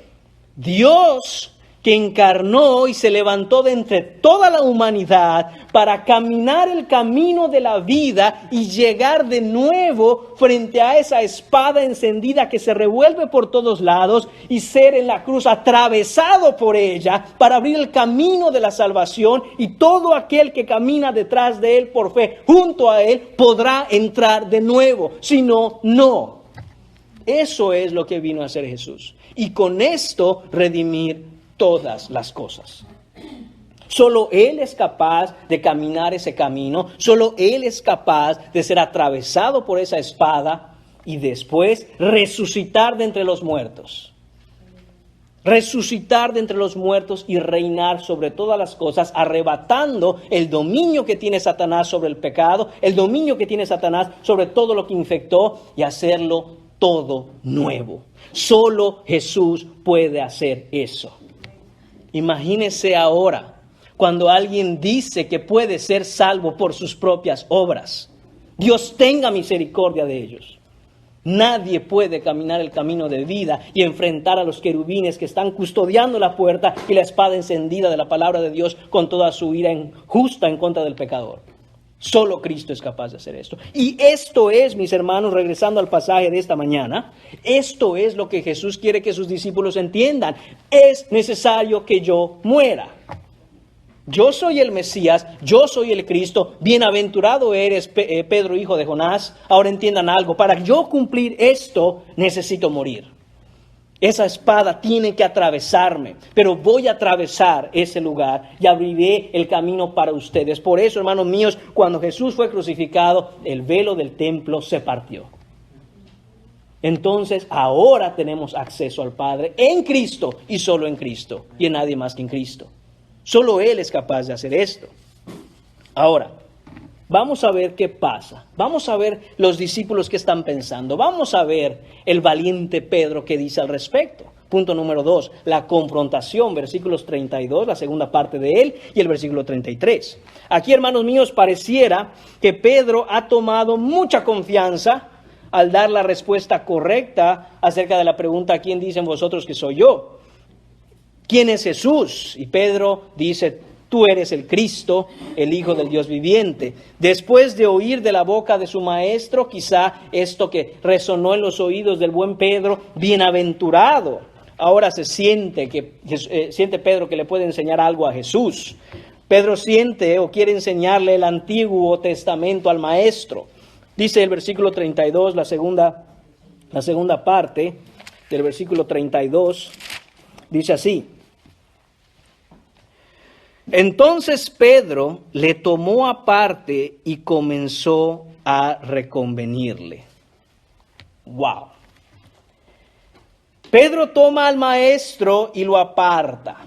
Dios, que encarnó y se levantó de entre toda la humanidad para caminar el camino de la vida y llegar de nuevo frente a esa espada encendida que se revuelve por todos lados y ser en la cruz atravesado por ella para abrir el camino de la salvación, y todo aquel que camina detrás de él por fe junto a él podrá entrar de nuevo, si no, no. Eso es lo que vino a hacer Jesús, y con esto redimir todas las cosas. Solo Él es capaz de caminar ese camino, solo Él es capaz de ser atravesado por esa espada y después resucitar de entre los muertos. Resucitar de entre los muertos y reinar sobre todas las cosas, arrebatando el dominio que tiene Satanás sobre el pecado, el dominio que tiene Satanás sobre todo lo que infectó, y hacerlo todo nuevo. Solo Jesús puede hacer eso. Imagínese ahora cuando alguien dice que puede ser salvo por sus propias obras. Dios tenga misericordia de ellos. Nadie puede caminar el camino de vida y enfrentar a los querubines que están custodiando la puerta y la espada encendida de la palabra de Dios con toda su ira justa en contra del pecador. Solo Cristo es capaz de hacer esto. Y esto es, mis hermanos, regresando al pasaje de esta mañana, esto es lo que Jesús quiere que sus discípulos entiendan. Es necesario que yo muera. Yo soy el Mesías, yo soy el Cristo, bienaventurado eres, Pedro, hijo de Jonás. Ahora entiendan algo: para yo cumplir esto necesito morir. Esa espada tiene que atravesarme, pero voy a atravesar ese lugar y abriré el camino para ustedes. Por eso, hermanos míos, cuando Jesús fue crucificado, el velo del templo se partió. Entonces, ahora tenemos acceso al Padre en Cristo y solo en Cristo, y en nadie más que en Cristo. Solo Él es capaz de hacer esto. Ahora, vamos a ver qué pasa. Vamos a ver los discípulos que están pensando. Vamos a ver el valiente Pedro que dice al respecto. Punto número 2, la confrontación, versículos 32, la segunda parte de él, y el versículo 33. Aquí, hermanos míos, pareciera que Pedro ha tomado mucha confianza al dar la respuesta correcta acerca de la pregunta: ¿quién dicen vosotros que soy yo? ¿Quién es Jesús? Y Pedro dice: tú eres el Cristo, el Hijo del Dios viviente. Después de oír de la boca de su maestro, quizá esto que resonó en los oídos del buen Pedro: bienaventurado. Ahora siente Pedro que le puede enseñar algo a Jesús. Pedro siente o quiere enseñarle el Antiguo Testamento al maestro. Dice el versículo 32, la segunda parte del versículo 32, dice así: entonces Pedro le tomó aparte y comenzó a reconvenirle. ¡Wow! Pedro toma al maestro y lo aparta.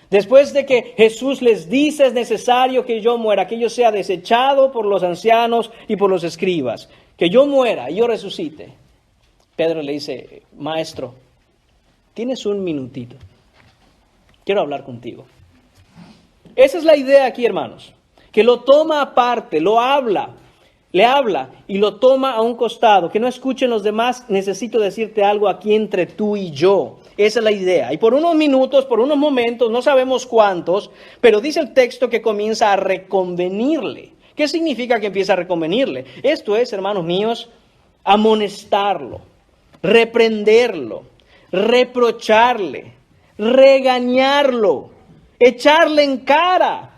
Después de que Jesús les dice: es necesario que yo muera, que yo sea desechado por los ancianos y por los escribas, que yo muera y yo resucite. Pedro le dice: maestro, tienes un minutito, quiero hablar contigo. Esa es la idea aquí, hermanos, que lo toma aparte, le habla y lo toma a un costado, que no escuchen los demás: necesito decirte algo aquí entre tú y yo. Esa es la idea. Y por unos minutos, por unos momentos, no sabemos cuántos, pero dice el texto que comienza a reconvenirle. ¿Qué significa que empieza a reconvenirle? Esto es, hermanos míos, amonestarlo, reprenderlo, reprocharle, regañarlo, echarle en cara,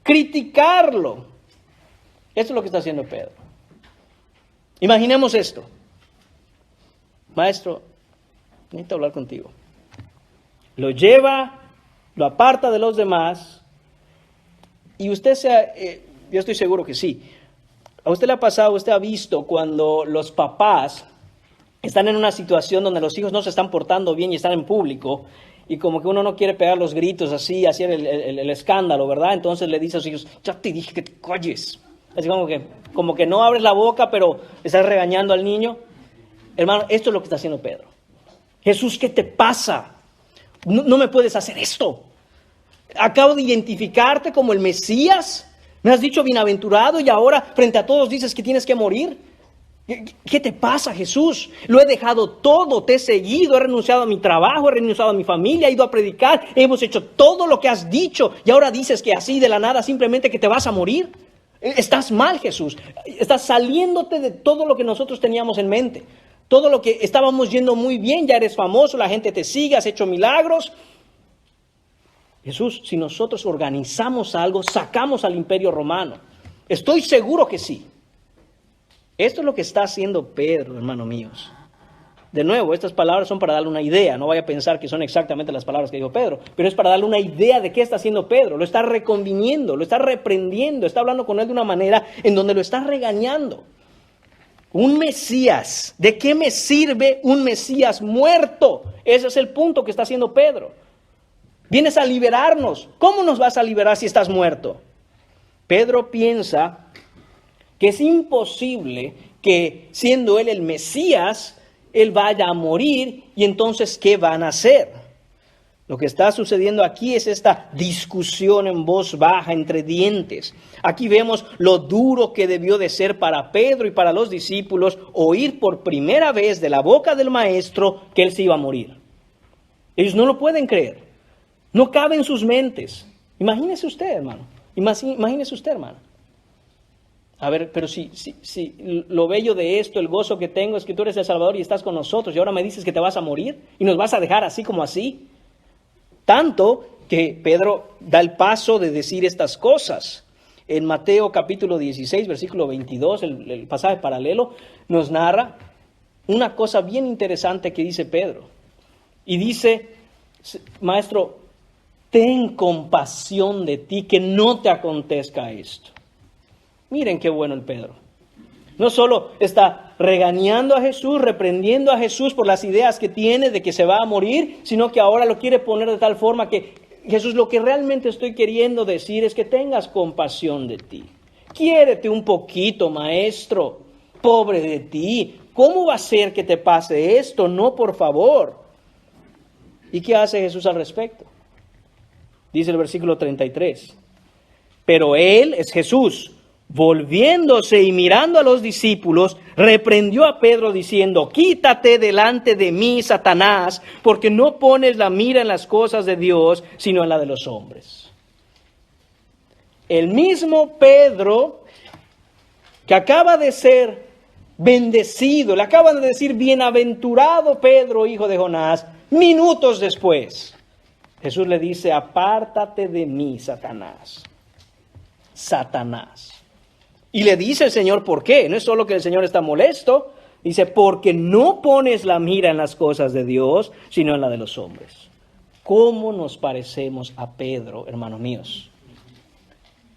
criticarlo. Esto es lo que está haciendo Pedro. Imaginemos esto: maestro, necesito hablar contigo. Lo lleva, lo aparta de los demás, y usted yo estoy seguro que sí. A usted le ha pasado, usted ha visto cuando los papás están en una situación donde los hijos no se están portando bien y están en público, y como que uno no quiere pegar los gritos así, hacer el escándalo, ¿verdad? Entonces le dice a sus hijos: ya te dije que te calles. Así como que no abres la boca, pero estás regañando al niño. Hermano, esto es lo que está haciendo Pedro. Jesús, ¿qué te pasa? No me puedes hacer esto. Acabo de identificarte como el Mesías. Me has dicho bienaventurado y ahora frente a todos dices que tienes que morir. ¿Qué te pasa, Jesús? Lo he dejado todo, te he seguido, he renunciado a mi trabajo, he renunciado a mi familia, he ido a predicar, hemos hecho todo lo que has dicho y ahora dices que así de la nada simplemente que te vas a morir. Estás mal, Jesús. Estás saliéndote de todo lo que nosotros teníamos en mente. Todo lo que estábamos yendo muy bien, ya eres famoso, la gente te sigue, has hecho milagros. Jesús, si nosotros organizamos algo, sacamos al Imperio Romano. Estoy seguro que sí. Esto es lo que está haciendo Pedro, hermanos míos. De nuevo, estas palabras son para darle una idea. No vaya a pensar que son exactamente las palabras que dijo Pedro, pero es para darle una idea de qué está haciendo Pedro. Lo está reconviniendo, lo está reprendiendo, está hablando con él de una manera en donde lo está regañando. Un Mesías, ¿de qué me sirve un Mesías muerto? Ese es el punto que está haciendo Pedro. Vienes a liberarnos. ¿Cómo nos vas a liberar si estás muerto? Pedro piensa que es imposible que siendo él el Mesías, él vaya a morir y entonces ¿qué van a hacer? Lo que está sucediendo aquí es esta discusión en voz baja entre dientes. Aquí vemos lo duro que debió de ser para Pedro y para los discípulos oír por primera vez de la boca del maestro que él se iba a morir. Ellos no lo pueden creer. No cabe en sus mentes. Imagínese usted, hermano. Imagínese usted, hermano. A ver, pero si lo bello de esto, el gozo que tengo es que tú eres el Salvador y estás con nosotros y ahora me dices que te vas a morir y nos vas a dejar así como así. Tanto que Pedro da el paso de decir estas cosas. En Mateo capítulo 16, versículo 22, el pasaje paralelo, nos narra una cosa bien interesante que dice Pedro. Y dice, Maestro, ten compasión de ti, que no te acontezca esto. Miren qué bueno el Pedro. No solo está regañando a Jesús, reprendiendo a Jesús por las ideas que tiene de que se va a morir, sino que ahora lo quiere poner de tal forma que Jesús, lo que realmente estoy queriendo decir es que tengas compasión de ti. Quiérete un poquito, maestro. Pobre de ti. ¿Cómo va a ser que te pase esto? No, por favor. ¿Y qué hace Jesús al respecto? Dice el versículo 33. Pero él, es Jesús, volviéndose y mirando a los discípulos, reprendió a Pedro diciendo, quítate delante de mí, Satanás, porque no pones la mira en las cosas de Dios, sino en la de los hombres. El mismo Pedro, que acaba de ser bendecido, le acaban de decir, bienaventurado Pedro, hijo de Jonás, minutos después, Jesús le dice, apártate de mí, Satanás. Satanás. Y le dice el Señor, ¿por qué? No es solo que el Señor está molesto, dice, porque no pones la mira en las cosas de Dios, sino en la de los hombres. ¿Cómo nos parecemos a Pedro, hermanos míos?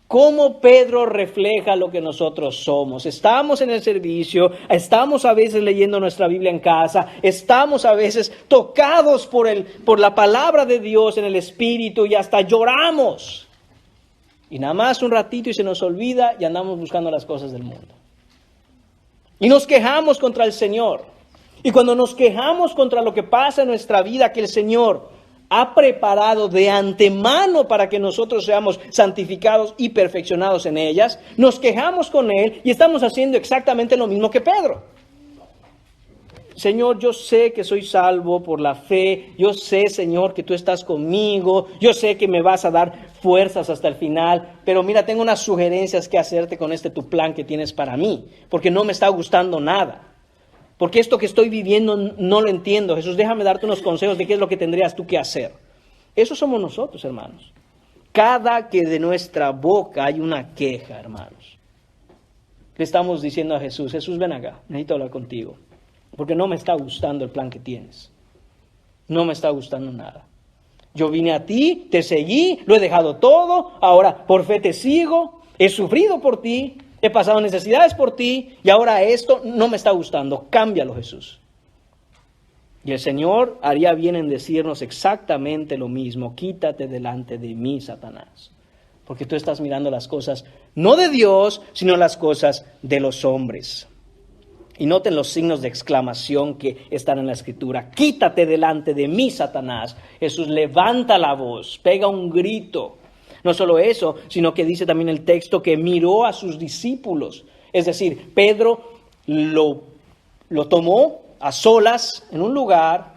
¿Cómo Pedro refleja lo que nosotros somos? Estamos en el servicio, estamos a veces leyendo nuestra Biblia en casa, estamos a veces tocados por la palabra de Dios en el Espíritu y hasta lloramos. Y nada más un ratito y se nos olvida y andamos buscando las cosas del mundo. Y nos quejamos contra el Señor. Y cuando nos quejamos contra lo que pasa en nuestra vida, que el Señor ha preparado de antemano para que nosotros seamos santificados y perfeccionados en ellas, nos quejamos con Él y estamos haciendo exactamente lo mismo que Pedro. Señor, yo sé que soy salvo por la fe, yo sé, Señor, que tú estás conmigo, yo sé que me vas a dar fuerzas hasta el final, pero mira, tengo unas sugerencias que hacerte con tu plan que tienes para mí, porque no me está gustando nada, porque esto que estoy viviendo no lo entiendo. Jesús, déjame darte unos consejos de qué es lo que tendrías tú que hacer. Eso somos nosotros, hermanos. Cada que de nuestra boca hay una queja, hermanos, le estamos diciendo a Jesús, Jesús, ven acá, necesito hablar contigo. Porque no me está gustando el plan que tienes. No me está gustando nada. Yo vine a ti, te seguí, lo he dejado todo, ahora por fe te sigo, he sufrido por ti, he pasado necesidades por ti, y ahora esto no me está gustando. Cámbialo, Jesús. Y el Señor haría bien en decirnos exactamente lo mismo. Quítate delante de mí, Satanás. Porque tú estás mirando las cosas no de Dios, sino las cosas de los hombres. Y noten los signos de exclamación que están en la Escritura. Quítate delante de mí, Satanás. Jesús levanta la voz, pega un grito. No solo eso, sino que dice también el texto que miró a sus discípulos. Es decir, Pedro lo tomó a solas en un lugar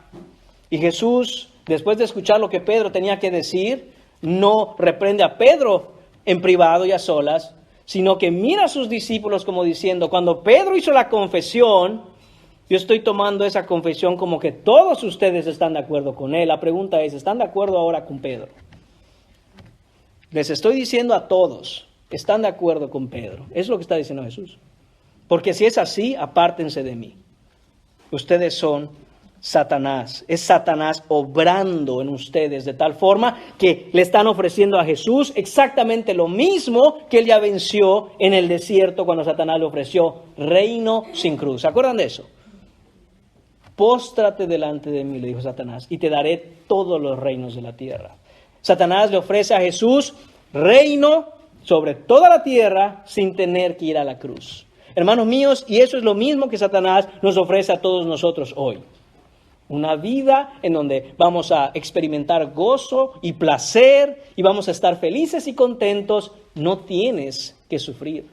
y Jesús, después de escuchar lo que Pedro tenía que decir, no reprende a Pedro en privado y a solas, sino que mira a sus discípulos como diciendo, cuando Pedro hizo la confesión, yo estoy tomando esa confesión como que todos ustedes están de acuerdo con él. La pregunta es, ¿están de acuerdo ahora con Pedro? Les estoy diciendo a todos, ¿están de acuerdo con Pedro? Es lo que está diciendo Jesús. Porque si es así, apártense de mí. Ustedes son Satanás. Es Satanás obrando en ustedes de tal forma que le están ofreciendo a Jesús exactamente lo mismo que él ya venció en el desierto cuando Satanás le ofreció reino sin cruz. ¿Se acuerdan de eso? Póstrate delante de mí, le dijo Satanás, y te daré todos los reinos de la tierra. Satanás le ofrece a Jesús reino sobre toda la tierra sin tener que ir a la cruz. Hermanos míos, y eso es lo mismo que Satanás nos ofrece a todos nosotros hoy. Una vida en donde vamos a experimentar gozo y placer y vamos a estar felices y contentos. No tienes que sufrir.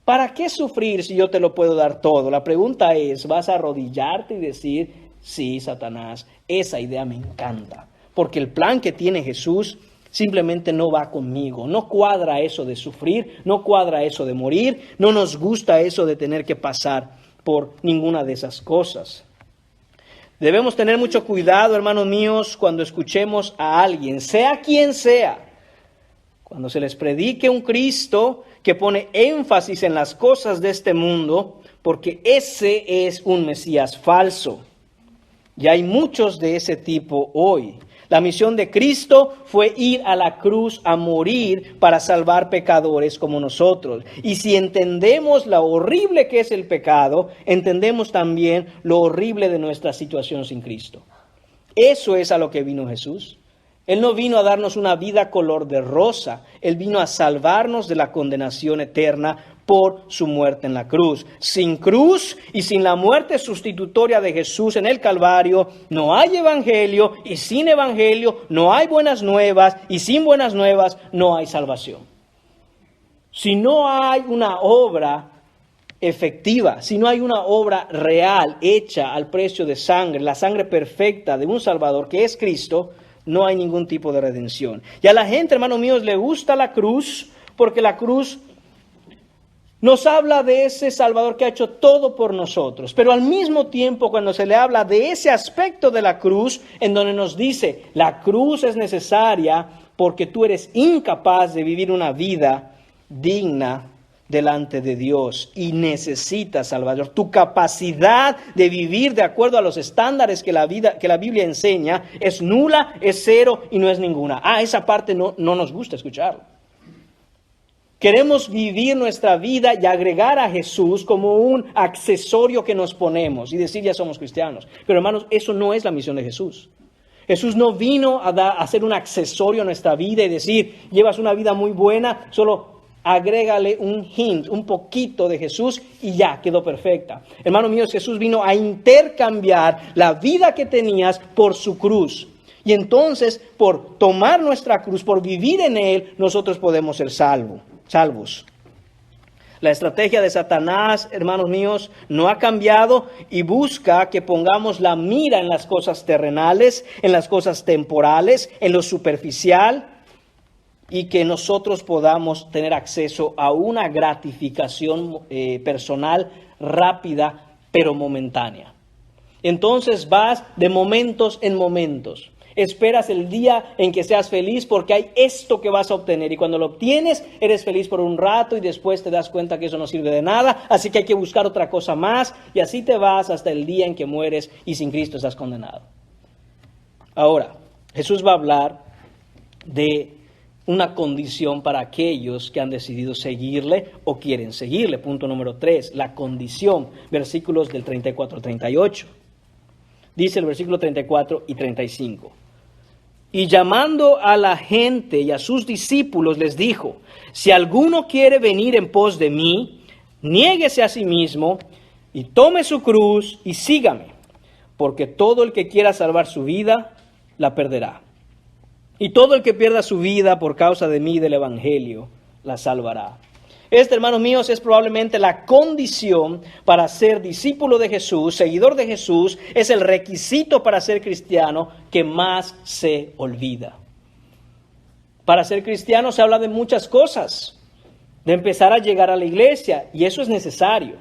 ¿Para qué sufrir si yo te lo puedo dar todo? La pregunta es, ¿vas a arrodillarte y decir, sí, Satanás, esa idea me encanta? Porque el plan que tiene Jesús simplemente no va conmigo. No cuadra eso de sufrir, no cuadra eso de morir, no nos gusta eso de tener que pasar por ninguna de esas cosas. Debemos tener mucho cuidado, hermanos míos, cuando escuchemos a alguien, sea quien sea, cuando se les predique un Cristo que pone énfasis en las cosas de este mundo, porque ese es un Mesías falso. Y hay muchos de ese tipo hoy. La misión de Cristo fue ir a la cruz a morir para salvar pecadores como nosotros. Y si entendemos lo horrible que es el pecado, entendemos también lo horrible de nuestra situación sin Cristo. Eso es a lo que vino Jesús. Él no vino a darnos una vida color de rosa. Él vino a salvarnos de la condenación eterna por su muerte en la cruz. Sin cruz y sin la muerte sustitutoria de Jesús en el Calvario, no hay evangelio, y sin evangelio no hay buenas nuevas, y sin buenas nuevas no hay salvación. Si no hay una obra efectiva, si no hay una obra real hecha al precio de sangre, la sangre perfecta de un Salvador que es Cristo, no hay ningún tipo de redención. Y a la gente, hermanos míos, le gusta la cruz porque la cruz nos habla de ese Salvador que ha hecho todo por nosotros. Pero al mismo tiempo, cuando se le habla de ese aspecto de la cruz, en donde nos dice, la cruz es necesaria porque tú eres incapaz de vivir una vida digna delante de Dios y necesitas Salvador. Tu capacidad de vivir de acuerdo a los estándares que la Biblia enseña es nula, es cero y no es ninguna. Esa parte no nos gusta escucharlo. Queremos vivir nuestra vida y agregar a Jesús como un accesorio que nos ponemos y decir ya somos cristianos. Pero hermanos, eso no es la misión de Jesús. Jesús no vino a ser un accesorio a nuestra vida y decir, llevas una vida muy buena, solo agrégale un hint, un poquito de Jesús y ya quedó perfecta. Hermanos míos, Jesús vino a intercambiar la vida que tenías por su cruz. Y entonces, por tomar nuestra cruz, por vivir en Él, nosotros podemos ser salvos. La estrategia de Satanás, hermanos míos, no ha cambiado y busca que pongamos la mira en las cosas terrenales, en las cosas temporales, en lo superficial y que nosotros podamos tener acceso a una gratificación personal rápida pero momentánea. Entonces vas de momentos en momentos. Esperas el día en que seas feliz porque hay esto que vas a obtener. Y cuando lo obtienes, eres feliz por un rato y después te das cuenta que eso no sirve de nada. Así que hay que buscar otra cosa más. Y así te vas hasta el día en que mueres y sin Cristo estás condenado. Ahora, Jesús va a hablar de una condición para aquellos que han decidido seguirle o quieren seguirle. Punto número 3, la condición. Versículos del 34 al 38. Dice el versículo 34 y 35. Y llamando a la gente y a sus discípulos les dijo, si alguno quiere venir en pos de mí, niéguese a sí mismo, y tome su cruz y sígame, porque todo el que quiera salvar su vida, la perderá. Y todo el que pierda su vida por causa de mí y del Evangelio, la salvará. Esta, hermanos míos, es probablemente la condición para ser discípulo de Jesús, seguidor de Jesús, es el requisito para ser cristiano que más se olvida. Para ser cristiano se habla de muchas cosas, de empezar a llegar a la iglesia, y eso es necesario.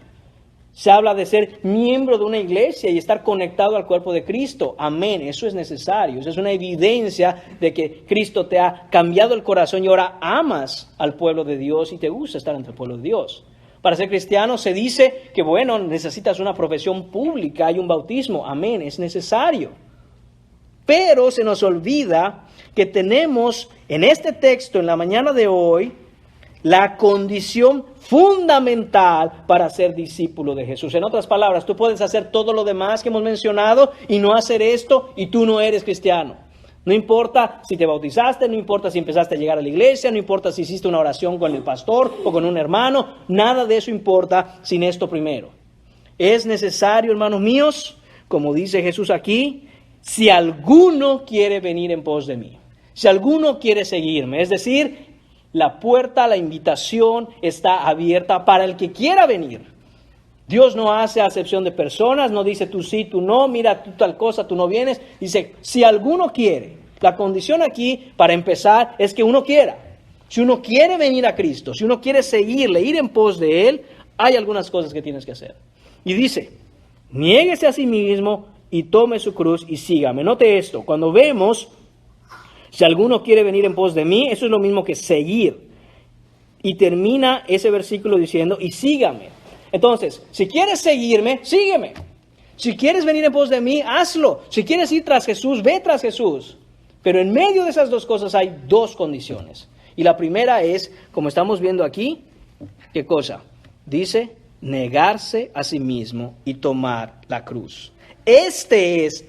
Se habla de ser miembro de una iglesia y estar conectado al cuerpo de Cristo. Amén, eso es necesario. Eso es una evidencia de que Cristo te ha cambiado el corazón y ahora amas al pueblo de Dios y te gusta estar entre el pueblo de Dios. Para ser cristiano se dice que, bueno, necesitas una profesión pública, hay un bautismo. Amén, es necesario. Pero se nos olvida que tenemos en este texto, en la mañana de hoy, la condición fundamental para ser discípulo de Jesús. En otras palabras, tú puedes hacer todo lo demás que hemos mencionado y no hacer esto y tú no eres cristiano. No importa si te bautizaste, no importa si empezaste a llegar a la iglesia, no importa si hiciste una oración con el pastor o con un hermano, nada de eso importa sin esto primero. Es necesario, hermanos míos, como dice Jesús aquí, si alguno quiere venir en pos de mí, si alguno quiere seguirme, es decir, la puerta, la invitación está abierta para el que quiera venir. Dios no hace acepción de personas, no dice tú sí, tú no, mira tú tal cosa, tú no vienes. Dice, si alguno quiere, la condición aquí para empezar es que uno quiera. Si uno quiere venir a Cristo, si uno quiere seguirle, ir en pos de Él, hay algunas cosas que tienes que hacer. Y dice, niéguese a sí mismo y tome su cruz y sígame. Note esto, cuando vemos, si alguno quiere venir en pos de mí, eso es lo mismo que seguir. Y termina ese versículo diciendo, y sígame. Entonces, si quieres seguirme, sígueme. Si quieres venir en pos de mí, hazlo. Si quieres ir tras Jesús, ve tras Jesús. Pero en medio de esas dos cosas hay dos condiciones. Y la primera es, como estamos viendo aquí, ¿qué cosa? Dice, negarse a sí mismo y tomar la cruz. Este es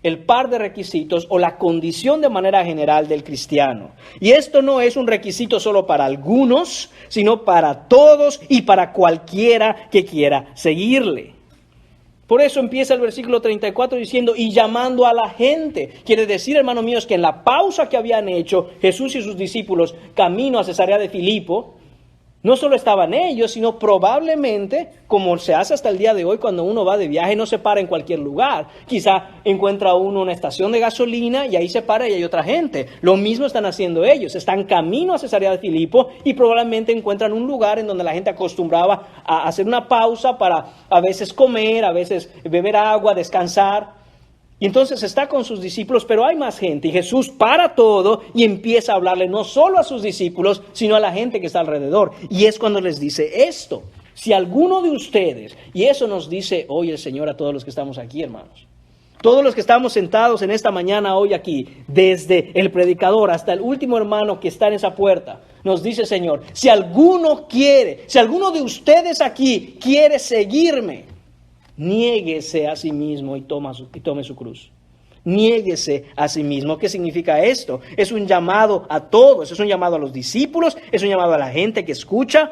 el par de requisitos o la condición de manera general del cristiano. Y esto no es un requisito solo para algunos, sino para todos y para cualquiera que quiera seguirle. Por eso empieza el versículo 34 diciendo, y llamando a la gente. Quiere decir, hermanos míos, que en la pausa que habían hecho Jesús y sus discípulos camino a Cesarea de Filipo, no solo estaban ellos, sino probablemente, como se hace hasta el día de hoy cuando uno va de viaje, no se para en cualquier lugar. Quizá encuentra uno una estación de gasolina y ahí se para y hay otra gente. Lo mismo están haciendo ellos. Están camino a Cesarea de Filipo y probablemente encuentran un lugar en donde la gente acostumbraba a hacer una pausa para a veces comer, a veces beber agua, descansar. Y entonces está con sus discípulos, pero hay más gente. Y Jesús para todo y empieza a hablarle no solo a sus discípulos, sino a la gente que está alrededor. Y es cuando les dice esto. Si alguno de ustedes, y eso nos dice hoy el Señor a todos los que estamos aquí, hermanos. Todos los que estamos sentados en esta mañana hoy aquí, desde el predicador hasta el último hermano que está en esa puerta, nos dice el Señor, si alguno quiere, si alguno de ustedes aquí quiere seguirme, niéguese a sí mismo y tome su cruz. Niéguese a sí mismo. ¿Qué significa esto? Es un llamado a todos, es un llamado a los discípulos, es un llamado a la gente que escucha.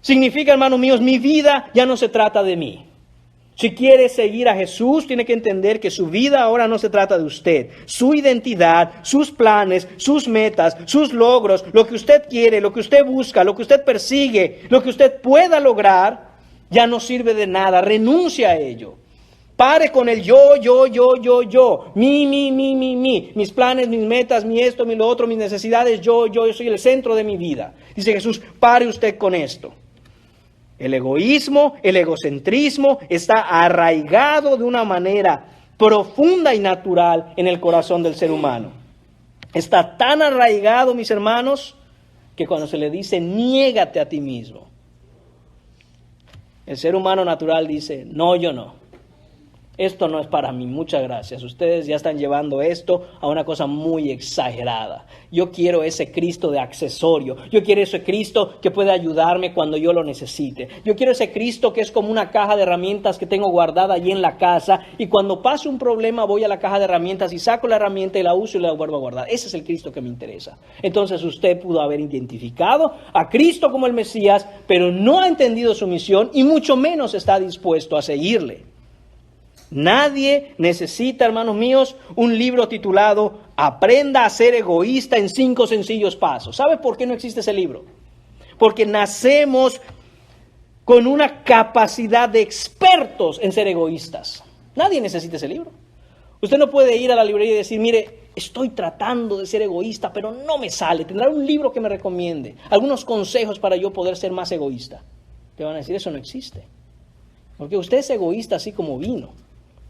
Significa, hermanos míos, mi vida ya no se trata de mí. Si quiere seguir a Jesús, tiene que entender que su vida ahora no se trata de usted. Su identidad, sus planes, sus metas, sus logros, lo que usted quiere, lo que usted busca, lo que usted persigue, lo que usted pueda lograr, ya no sirve de nada, renuncia a ello. Pare con el yo, mi, mis planes, mis metas, mi esto, mi lo otro, mis necesidades, yo soy el centro de mi vida. Dice Jesús, pare usted con esto. El egoísmo, el egocentrismo está arraigado de una manera profunda y natural en el corazón del ser humano. Está tan arraigado, mis hermanos, que cuando se le dice, niégate a ti mismo, el ser humano natural dice, no, yo no. esto no es para mí, muchas gracias. Ustedes ya están llevando esto a una cosa muy exagerada. Yo quiero ese Cristo de accesorio. Yo quiero ese Cristo que puede ayudarme cuando yo lo necesite. Yo quiero ese Cristo que es como una caja de herramientas que tengo guardada allí en la casa y cuando pasa un problema voy a la caja de herramientas y saco la herramienta y la uso y la vuelvo a guardar. Ese es el Cristo que me interesa. Entonces usted pudo haber identificado a Cristo como el Mesías, pero no ha entendido su misión y mucho menos está dispuesto a seguirle. Nadie necesita, hermanos míos, un libro titulado Aprenda a ser egoísta en 5 sencillos pasos. ¿Sabe por qué no existe ese libro? Porque nacemos con una capacidad de expertos en ser egoístas. Nadie necesita ese libro. Usted no puede ir a la librería y decir, mire, estoy tratando de ser egoísta, pero no me sale. Tendrá un libro que me recomiende, algunos consejos para yo poder ser más egoísta. Te van a decir, eso no existe. Porque usted es egoísta así como vino.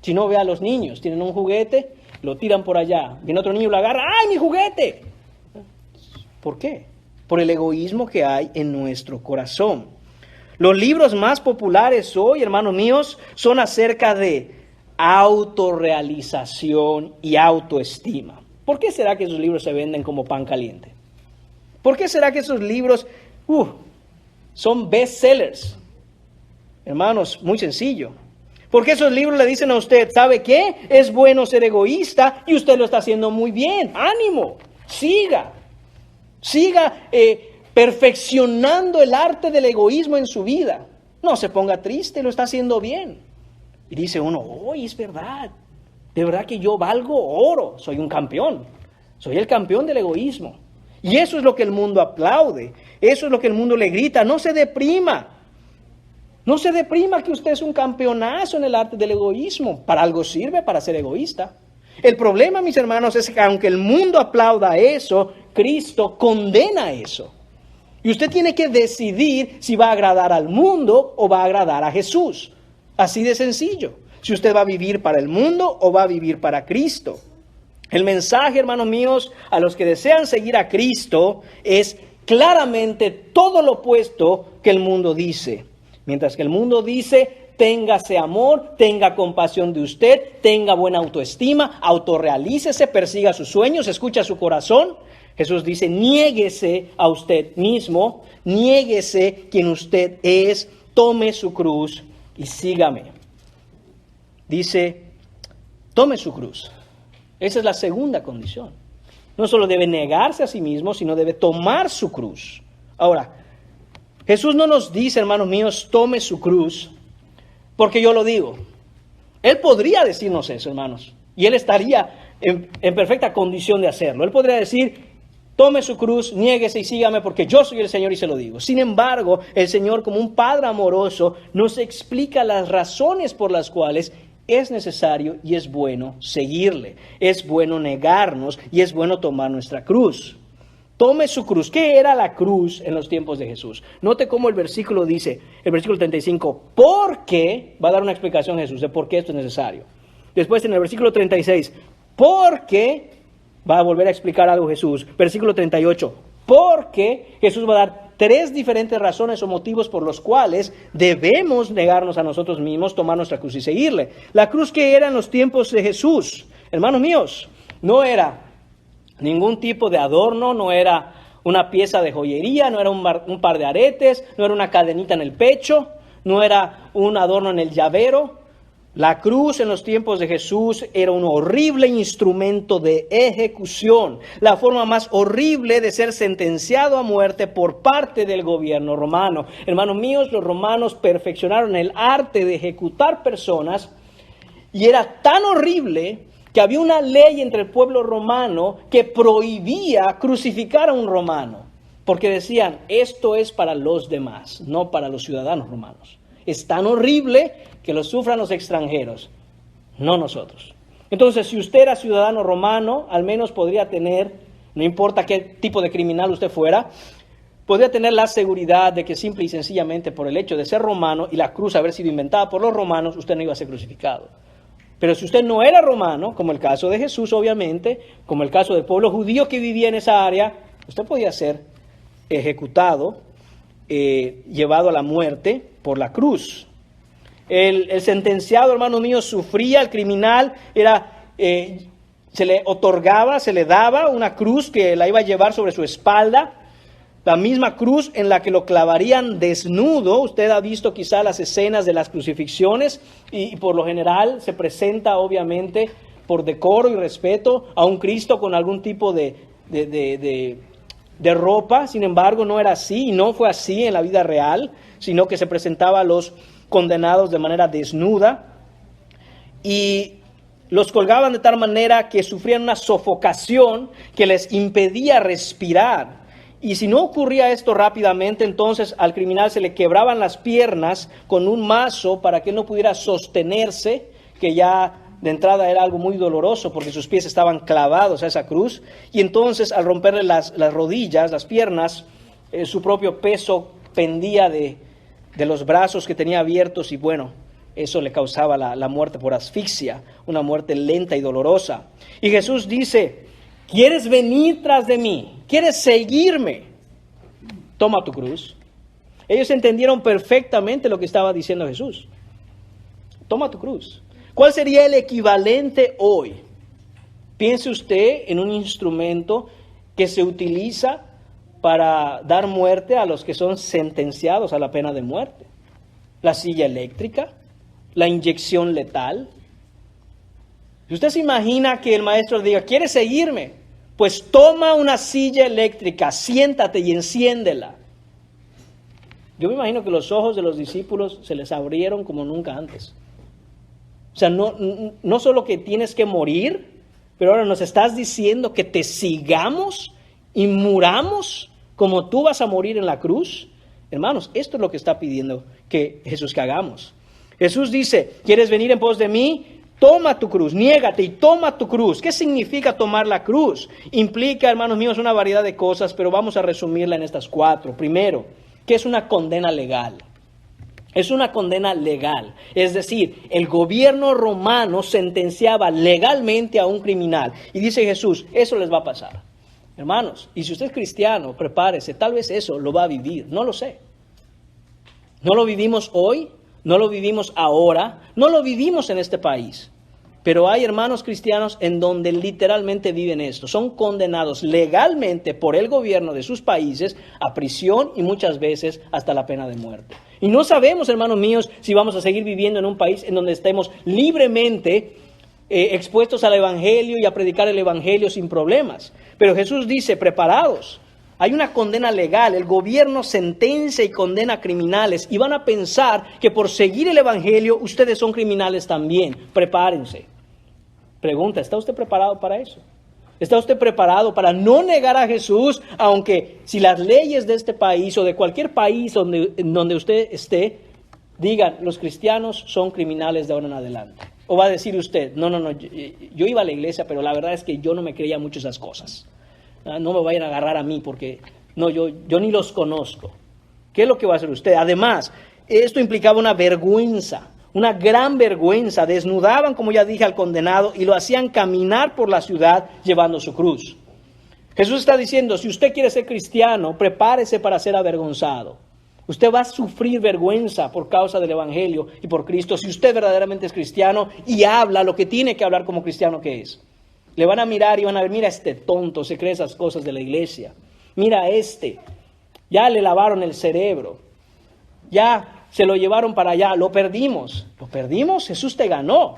Si no, ve a los niños, tienen un juguete, lo tiran por allá. Viene otro niño, lo agarra, ¡ay, mi juguete! ¿Por qué? Por el egoísmo que hay en nuestro corazón. Los libros más populares hoy, hermanos míos, son acerca de autorrealización y autoestima. ¿Por qué será que esos libros se venden como pan caliente? ¿Por qué será que esos libros son bestsellers? Hermanos, muy sencillo. Porque esos libros le dicen a usted, ¿sabe qué? Es bueno ser egoísta y usted lo está haciendo muy bien. ¡Ánimo! Siga perfeccionando el arte del egoísmo en su vida. No se ponga triste, lo está haciendo bien. Y dice uno, es verdad. De verdad que yo valgo oro. Soy un campeón. Soy el campeón del egoísmo. Y eso es lo que el mundo aplaude. Eso es lo que el mundo le grita. No se deprima. No se deprima que usted es un campeonazo en el arte del egoísmo. Para algo sirve, para ser egoísta. El problema, mis hermanos, es que aunque el mundo aplauda eso, Cristo condena eso. Y usted tiene que decidir si va a agradar al mundo o va a agradar a Jesús. Así de sencillo. Si usted va a vivir para el mundo o va a vivir para Cristo. El mensaje, hermanos míos, a los que desean seguir a Cristo es claramente todo lo opuesto que el mundo dice. Mientras que el mundo dice, téngase amor, tenga compasión de usted, tenga buena autoestima, autorrealícese, persiga sus sueños, escucha su corazón. Jesús dice, niéguese a usted mismo, niéguese quien usted es, tome su cruz y sígame. Dice, tome su cruz. Esa es la segunda condición. No solo debe negarse a sí mismo, sino debe tomar su cruz. Ahora, Jesús no nos dice, hermanos míos, tome su cruz, porque yo lo digo. Él podría decirnos eso, hermanos, y Él estaría en perfecta condición de hacerlo. Él podría decir, tome su cruz, niéguese y sígame, porque yo soy el Señor y se lo digo. Sin embargo, el Señor, como un Padre amoroso, nos explica las razones por las cuales es necesario y es bueno seguirle. Es bueno negarnos y es bueno tomar nuestra cruz. Tome su cruz. ¿Qué era la cruz en los tiempos de Jesús? Note cómo el versículo dice, el versículo 35, porque, va a dar una explicación Jesús de por qué esto es necesario. Después en el versículo 36, porque, va a volver a explicar algo Jesús. Versículo 38, porque Jesús va a dar 3 diferentes razones o motivos por los cuales debemos negarnos a nosotros mismos, tomar nuestra cruz y seguirle. La cruz que era en los tiempos de Jesús, hermanos míos, no era ningún tipo de adorno, no era una pieza de joyería, no era un par de aretes, no era una cadenita en el pecho, no era un adorno en el llavero. La cruz en los tiempos de Jesús era un horrible instrumento de ejecución, la forma más horrible de ser sentenciado a muerte por parte del gobierno romano. Hermanos míos, los romanos perfeccionaron el arte de ejecutar personas y era tan horrible que había una ley entre el pueblo romano que prohibía crucificar a un romano, porque decían, esto es para los demás, no para los ciudadanos romanos. Es tan horrible que lo sufran los extranjeros, no nosotros. Entonces, si usted era ciudadano romano, al menos podría tener, no importa qué tipo de criminal usted fuera, podría tener la seguridad de que simple y sencillamente por el hecho de ser romano y la cruz haber sido inventada por los romanos, usted no iba a ser crucificado. Pero si usted no era romano, como el caso de Jesús, obviamente, como el caso del pueblo judío que vivía en esa área, usted podía ser ejecutado, llevado a la muerte por la cruz. El sentenciado, hermanos míos, sufría, el criminal se le otorgaba, se le daba una cruz que la iba a llevar sobre su espalda, la misma cruz en la que lo clavarían desnudo. Usted ha visto quizá las escenas de las crucifixiones y por lo general se presenta obviamente por decoro y respeto a un Cristo con algún tipo de ropa. Sin embargo, no era así y no fue así en la vida real, sino que se presentaba a los condenados de manera desnuda y los colgaban de tal manera que sufrían una sofocación que les impedía respirar. Y si no ocurría esto rápidamente, entonces al criminal se le quebraban las piernas con un mazo para que él no pudiera sostenerse, que ya de entrada era algo muy doloroso porque sus pies estaban clavados a esa cruz. Y entonces al romperle las rodillas, las piernas, su propio peso pendía de los brazos que tenía abiertos y bueno, eso le causaba la muerte por asfixia, una muerte lenta y dolorosa. Y Jesús dice, ¿quieres venir tras de mí? ¿Quieres seguirme? Toma tu cruz. Ellos entendieron perfectamente lo que estaba diciendo Jesús. Toma tu cruz. ¿Cuál sería el equivalente hoy? Piense usted en un instrumento que se utiliza para dar muerte a los que son sentenciados a la pena de muerte. La silla eléctrica, la inyección letal. Si usted se imagina que el maestro le diga, ¿quieres seguirme? Pues toma una silla eléctrica, siéntate y enciéndela. Yo me imagino que los ojos de los discípulos se les abrieron como nunca antes. O sea, no solo que tienes que morir, pero ahora nos estás diciendo que te sigamos y muramos como tú vas a morir en la cruz. Hermanos, esto es lo que está pidiendo que Jesús que hagamos. Jesús dice, ¿quieres venir en pos de mí? Toma tu cruz, niégate y toma tu cruz. ¿Qué significa tomar la cruz? Implica, hermanos míos, una variedad de cosas, pero vamos a resumirla en estas 4. Primero, ¿qué es una condena legal? Es una condena legal. Es decir, el gobierno romano sentenciaba legalmente a un criminal. Y dice Jesús, eso les va a pasar. Hermanos, y si usted es cristiano, prepárese, tal vez eso lo va a vivir, no lo sé. No lo vivimos hoy, no lo vivimos ahora, no lo vivimos en este país. Pero hay hermanos cristianos en donde literalmente viven esto. Son condenados legalmente por el gobierno de sus países a prisión y muchas veces hasta la pena de muerte. Y no sabemos, hermanos míos, si vamos a seguir viviendo en un país en donde estemos libremente expuestos al evangelio y a predicar el evangelio sin problemas. Pero Jesús dice, preparados. Hay una condena legal, el gobierno sentencia y condena criminales y van a pensar que por seguir el evangelio ustedes son criminales también. Prepárense. Pregunta, ¿está usted preparado para eso? ¿Está usted preparado para no negar a Jesús, aunque si las leyes de este país o de cualquier país donde usted esté digan los cristianos son criminales de ahora en adelante? ¿O va a decir usted, no, yo iba a la iglesia, pero la verdad es que yo no me creía mucho esas cosas? No me vayan a agarrar a mí porque no, yo ni los conozco. ¿Qué es lo que va a hacer usted? Además, esto implicaba una vergüenza, una gran vergüenza. Desnudaban, como ya dije, al condenado y lo hacían caminar por la ciudad llevando su cruz. Jesús está diciendo, si usted quiere ser cristiano, prepárese para ser avergonzado. Usted va a sufrir vergüenza por causa del evangelio y por Cristo si usted verdaderamente es cristiano y habla lo que tiene que hablar como cristiano que es. Le van a mirar y van a ver, mira este tonto, se cree esas cosas de la iglesia. Mira ya le lavaron el cerebro. Ya se lo llevaron para allá, lo perdimos. ¿Lo perdimos? Jesús te ganó.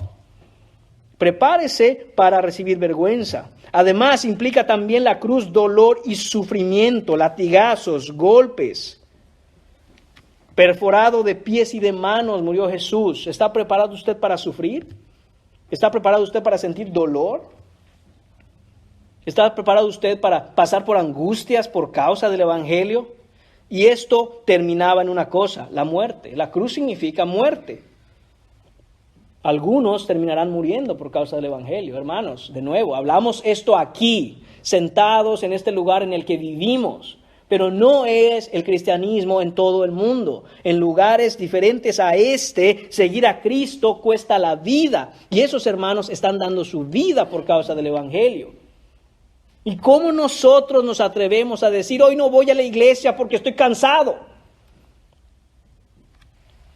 Prepárese para recibir vergüenza. Además, implica también la cruz, dolor y sufrimiento, latigazos, golpes. Perforado de pies y de manos murió Jesús. ¿Está preparado usted para sufrir? ¿Está preparado usted para sentir dolor? ¿Está preparado usted para pasar por angustias por causa del evangelio? Y esto terminaba en una cosa, la muerte. La cruz significa muerte. Algunos terminarán muriendo por causa del evangelio. Hermanos, de nuevo, hablamos esto aquí, sentados en este lugar en el que vivimos. Pero no es el cristianismo en todo el mundo. En lugares diferentes a seguir a Cristo cuesta la vida. Y esos hermanos están dando su vida por causa del evangelio. ¿Y cómo nosotros nos atrevemos a decir, hoy no voy a la iglesia porque estoy cansado?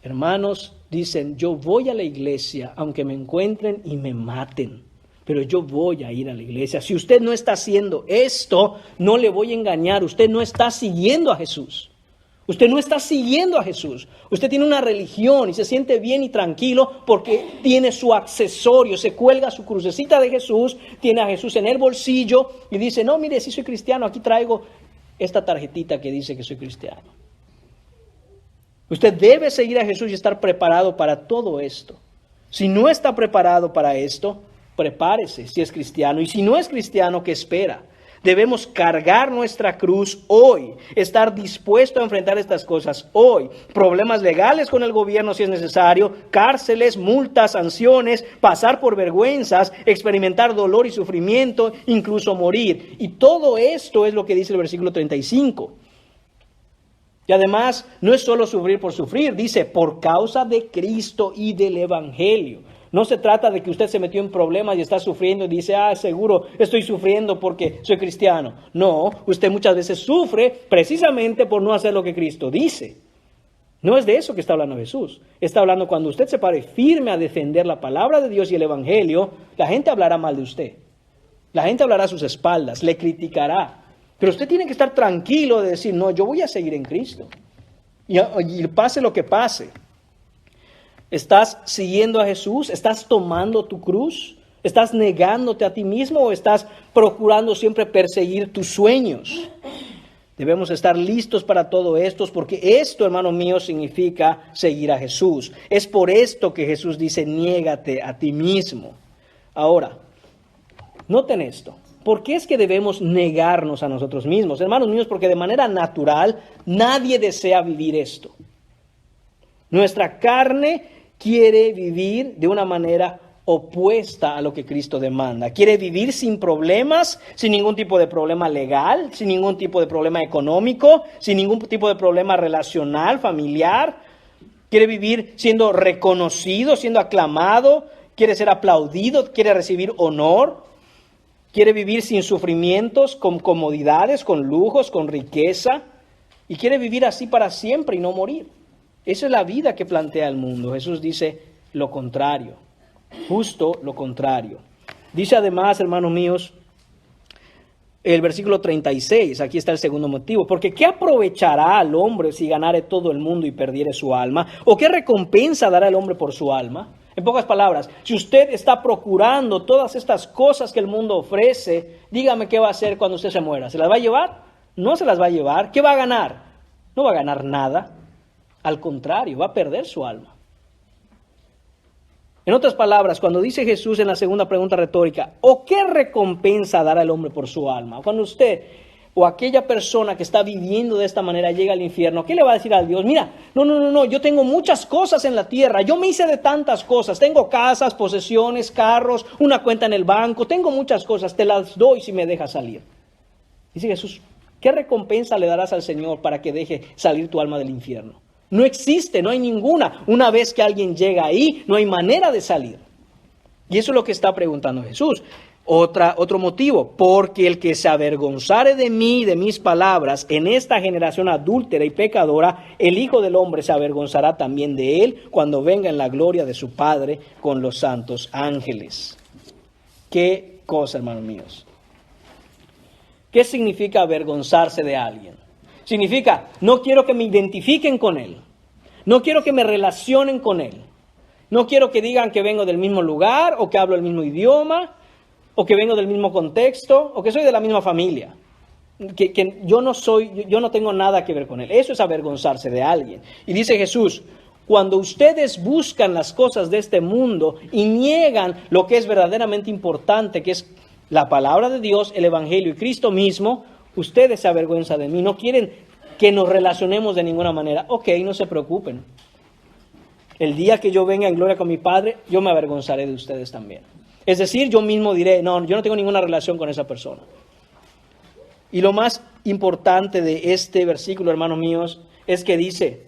hermanos dicen, yo voy a la iglesia aunque me encuentren y me maten, pero yo voy a ir a la iglesia. Si usted no está haciendo esto, no le voy a engañar, usted no está siguiendo a Jesús. Usted no está siguiendo a Jesús. Usted tiene una religión y se siente bien y tranquilo porque tiene su accesorio, se cuelga su crucecita de Jesús, tiene a Jesús en el bolsillo y dice, no, mire, si soy cristiano, aquí traigo esta tarjetita que dice que soy cristiano. Usted debe seguir a Jesús y estar preparado para todo esto. Si no está preparado para esto, prepárese si es cristiano. Y si no es cristiano, ¿qué espera? Debemos cargar nuestra cruz hoy, estar dispuesto a enfrentar estas cosas hoy. Problemas legales con el gobierno si es necesario, cárceles, multas, sanciones, pasar por vergüenzas, experimentar dolor y sufrimiento, incluso morir. Y todo esto es lo que dice el versículo 35. Y además, no es solo sufrir por sufrir, dice, por causa de Cristo y del Evangelio. No se trata de que usted se metió en problemas y está sufriendo y dice, seguro estoy sufriendo porque soy cristiano. No, usted muchas veces sufre precisamente por no hacer lo que Cristo dice. No es de eso que está hablando Jesús. Está hablando cuando usted se pare firme a defender la palabra de Dios y el Evangelio, la gente hablará mal de usted. La gente hablará a sus espaldas, le criticará. Pero usted tiene que estar tranquilo de decir, no, yo voy a seguir en Cristo. Y pase lo que pase. ¿Estás siguiendo a Jesús? ¿Estás tomando tu cruz? ¿Estás negándote a ti mismo o estás procurando siempre perseguir tus sueños? Debemos estar listos para todo esto porque esto, hermano mío, significa seguir a Jesús. Es por esto que Jesús dice, niégate a ti mismo. Ahora, noten esto. ¿Por qué es que debemos negarnos a nosotros mismos? Hermanos míos, porque de manera natural nadie desea vivir esto. Nuestra carne quiere vivir de una manera opuesta a lo que Cristo demanda. Quiere vivir sin problemas, sin ningún tipo de problema legal, sin ningún tipo de problema económico, sin ningún tipo de problema relacional, familiar. Quiere vivir siendo reconocido, siendo aclamado, quiere ser aplaudido, quiere recibir honor. Quiere vivir sin sufrimientos, con comodidades, con lujos, con riqueza. Y quiere vivir así para siempre y no morir. Esa es la vida que plantea el mundo. Jesús dice lo contrario, justo lo contrario. Dice además, hermanos míos, el versículo 36, aquí está el segundo motivo. Porque ¿qué aprovechará al hombre si ganare todo el mundo y perdiere su alma? ¿O qué recompensa dará el hombre por su alma? En pocas palabras, si usted está procurando todas estas cosas que el mundo ofrece, dígame qué va a hacer cuando usted se muera. ¿Se las va a llevar? No se las va a llevar. ¿Qué va a ganar? No va a ganar nada. Al contrario, va a perder su alma. En otras palabras, cuando dice Jesús en la segunda pregunta retórica, ¿o qué recompensa dará el hombre por su alma? Cuando usted o aquella persona que está viviendo de esta manera llega al infierno, ¿qué le va a decir a Dios? Mira, no, yo tengo muchas cosas en la tierra, yo me hice de tantas cosas, tengo casas, posesiones, carros, una cuenta en el banco, tengo muchas cosas, te las doy si me dejas salir. Dice Jesús, ¿qué recompensa le darás al Señor para que deje salir tu alma del infierno? No existe, no hay ninguna. Una vez que alguien llega ahí, no hay manera de salir. Y eso es lo que está preguntando Jesús. Otro motivo, porque el que se avergonzare de mí y de mis palabras en esta generación adúltera y pecadora, el Hijo del Hombre se avergonzará también de él cuando venga en la gloria de su Padre con los santos ángeles. ¿Qué cosa, hermanos míos? ¿Qué significa avergonzarse de alguien? Significa, no quiero que me identifiquen con él. No quiero que me relacionen con él. No quiero que digan que vengo del mismo lugar o que hablo el mismo idioma o que vengo del mismo contexto o que soy de la misma familia. Que yo no tengo nada que ver con él. Eso es avergonzarse de alguien. Y dice Jesús, cuando ustedes buscan las cosas de este mundo y niegan lo que es verdaderamente importante, que es la palabra de Dios, el Evangelio y Cristo mismo, ustedes se avergüenzan de mí, no quieren que nos relacionemos de ninguna manera. Ok, no se preocupen. El día que yo venga en gloria con mi Padre, yo me avergonzaré de ustedes también. Es decir, yo mismo diré, no, yo no tengo ninguna relación con esa persona. Y lo más importante de este versículo, hermanos míos, es que dice,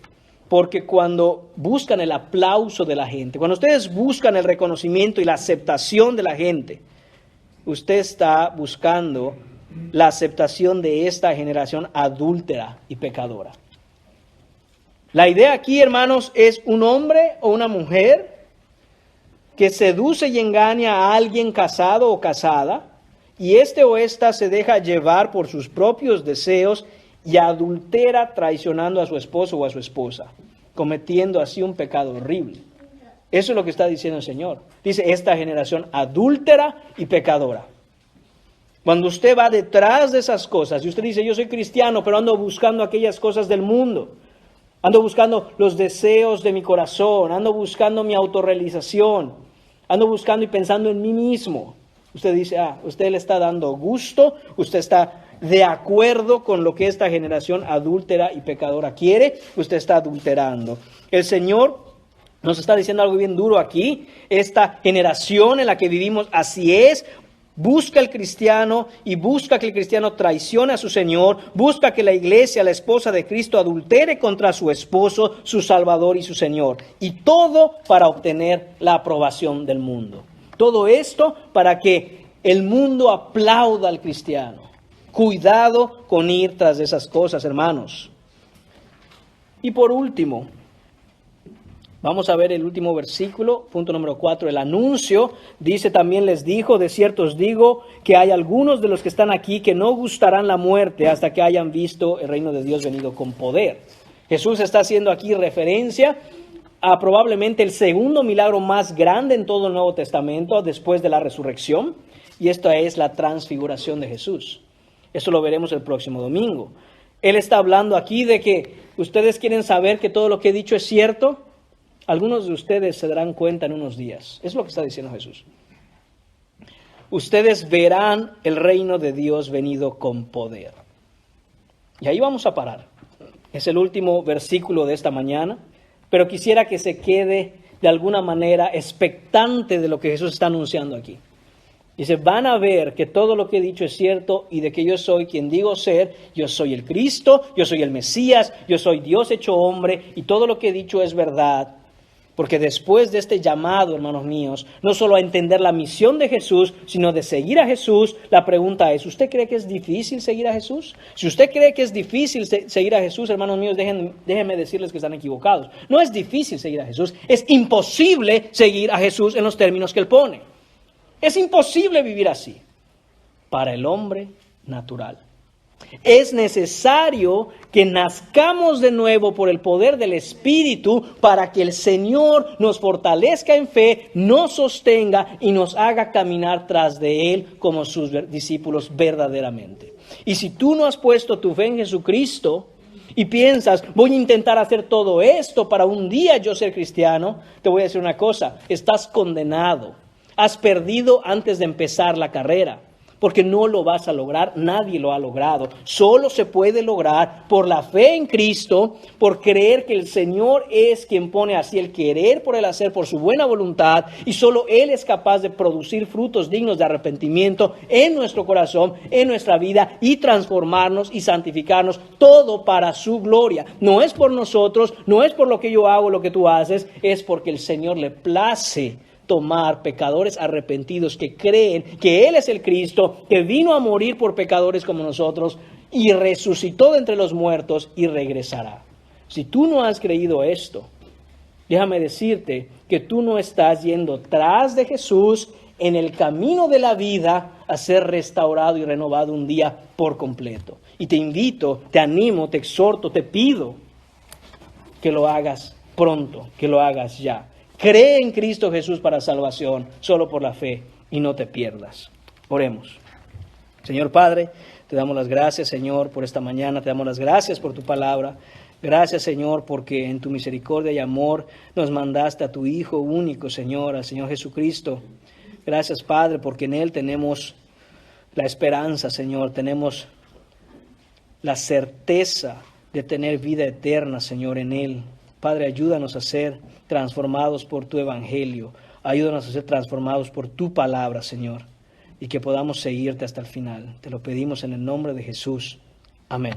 porque cuando buscan el aplauso de la gente, cuando ustedes buscan el reconocimiento y la aceptación de la gente, usted está buscando la aceptación de esta generación adúltera y pecadora. La idea aquí, hermanos, es un hombre o una mujer que seduce y engaña a alguien casado o casada, y este o esta se deja llevar por sus propios deseos y adultera traicionando a su esposo o a su esposa, cometiendo así un pecado horrible. Eso es lo que está diciendo el Señor. Dice, esta generación adúltera y pecadora. Cuando usted va detrás de esas cosas, y usted dice, yo soy cristiano, pero ando buscando aquellas cosas del mundo, ando buscando los deseos de mi corazón, ando buscando mi autorrealización, ando buscando y pensando en mí mismo. Usted dice, usted le está dando gusto, usted está de acuerdo con lo que esta generación adúltera y pecadora quiere, usted está adulterando. El Señor nos está diciendo algo bien duro aquí. Esta generación en la que vivimos así es. Busca el cristiano y busca que el cristiano traicione a su Señor. Busca que la iglesia, la esposa de Cristo, adultere contra su esposo, su Salvador y su Señor. Y todo para obtener la aprobación del mundo. Todo esto para que el mundo aplauda al cristiano. Cuidado con ir tras de esas cosas, hermanos. Y por último, vamos a ver el último versículo, punto número 4, el anuncio. Dice, también les dijo, de cierto os digo, que hay algunos de los que están aquí que no gustarán la muerte hasta que hayan visto el reino de Dios venido con poder. Jesús está haciendo aquí referencia a probablemente el segundo milagro más grande en todo el Nuevo Testamento después de la resurrección, y esta es la transfiguración de Jesús. Eso lo veremos el próximo domingo. Él está hablando aquí de que ustedes quieren saber que todo lo que he dicho es cierto. Algunos de ustedes se darán cuenta en unos días. Es lo que está diciendo Jesús. Ustedes verán el reino de Dios venido con poder. Y ahí vamos a parar. Es el último versículo de esta mañana, pero quisiera que se quede de alguna manera expectante de lo que Jesús está anunciando aquí. Dice, van a ver que todo lo que he dicho es cierto y de que yo soy quien digo ser, yo soy el Cristo, yo soy el Mesías, yo soy Dios hecho hombre y todo lo que he dicho es verdad. Porque después de este llamado, hermanos míos, no solo a entender la misión de Jesús, sino de seguir a Jesús, la pregunta es, ¿usted cree que es difícil seguir a Jesús? Si usted cree que es difícil seguir a Jesús, hermanos míos, déjenme decirles que están equivocados. No es difícil seguir a Jesús, es imposible seguir a Jesús en los términos que Él pone. Es imposible vivir así para el hombre natural. Es necesario que nazcamos de nuevo por el poder del Espíritu para que el Señor nos fortalezca en fe, nos sostenga y nos haga caminar tras de Él como sus discípulos verdaderamente. Y si tú no has puesto tu fe en Jesucristo y piensas, voy a intentar hacer todo esto para un día yo ser cristiano, te voy a decir una cosa, estás condenado. Has perdido antes de empezar la carrera. Porque no lo vas a lograr, nadie lo ha logrado. Solo se puede lograr por la fe en Cristo, por creer que el Señor es quien pone así el querer por el hacer, por su buena voluntad, y solo Él es capaz de producir frutos dignos de arrepentimiento en nuestro corazón, en nuestra vida, y transformarnos y santificarnos, todo para su gloria. No es por nosotros, no es por lo que yo hago, lo que tú haces, es porque el Señor le place tomar pecadores arrepentidos que creen que Él es el Cristo, que vino a morir por pecadores como nosotros y resucitó de entre los muertos y regresará. Si tú no has creído esto, déjame decirte que tú no estás yendo tras de Jesús en el camino de la vida a ser restaurado y renovado un día por completo. Y te invito, te animo, te exhorto, te pido que lo hagas pronto, que lo hagas ya. Cree en Cristo Jesús para salvación, solo por la fe, y no te pierdas. Oremos. Señor Padre, te damos las gracias, Señor, por esta mañana. Te damos las gracias por tu palabra. Gracias, Señor, porque en tu misericordia y amor nos mandaste a tu Hijo único, Señor, al Señor Jesucristo. Gracias, Padre, porque en Él tenemos la esperanza, Señor. Tenemos la certeza de tener vida eterna, Señor, en Él. Padre, ayúdanos a ser transformados por tu evangelio. Ayúdanos a ser transformados por tu palabra, Señor, y que podamos seguirte hasta el final. Te lo pedimos en el nombre de Jesús. Amén.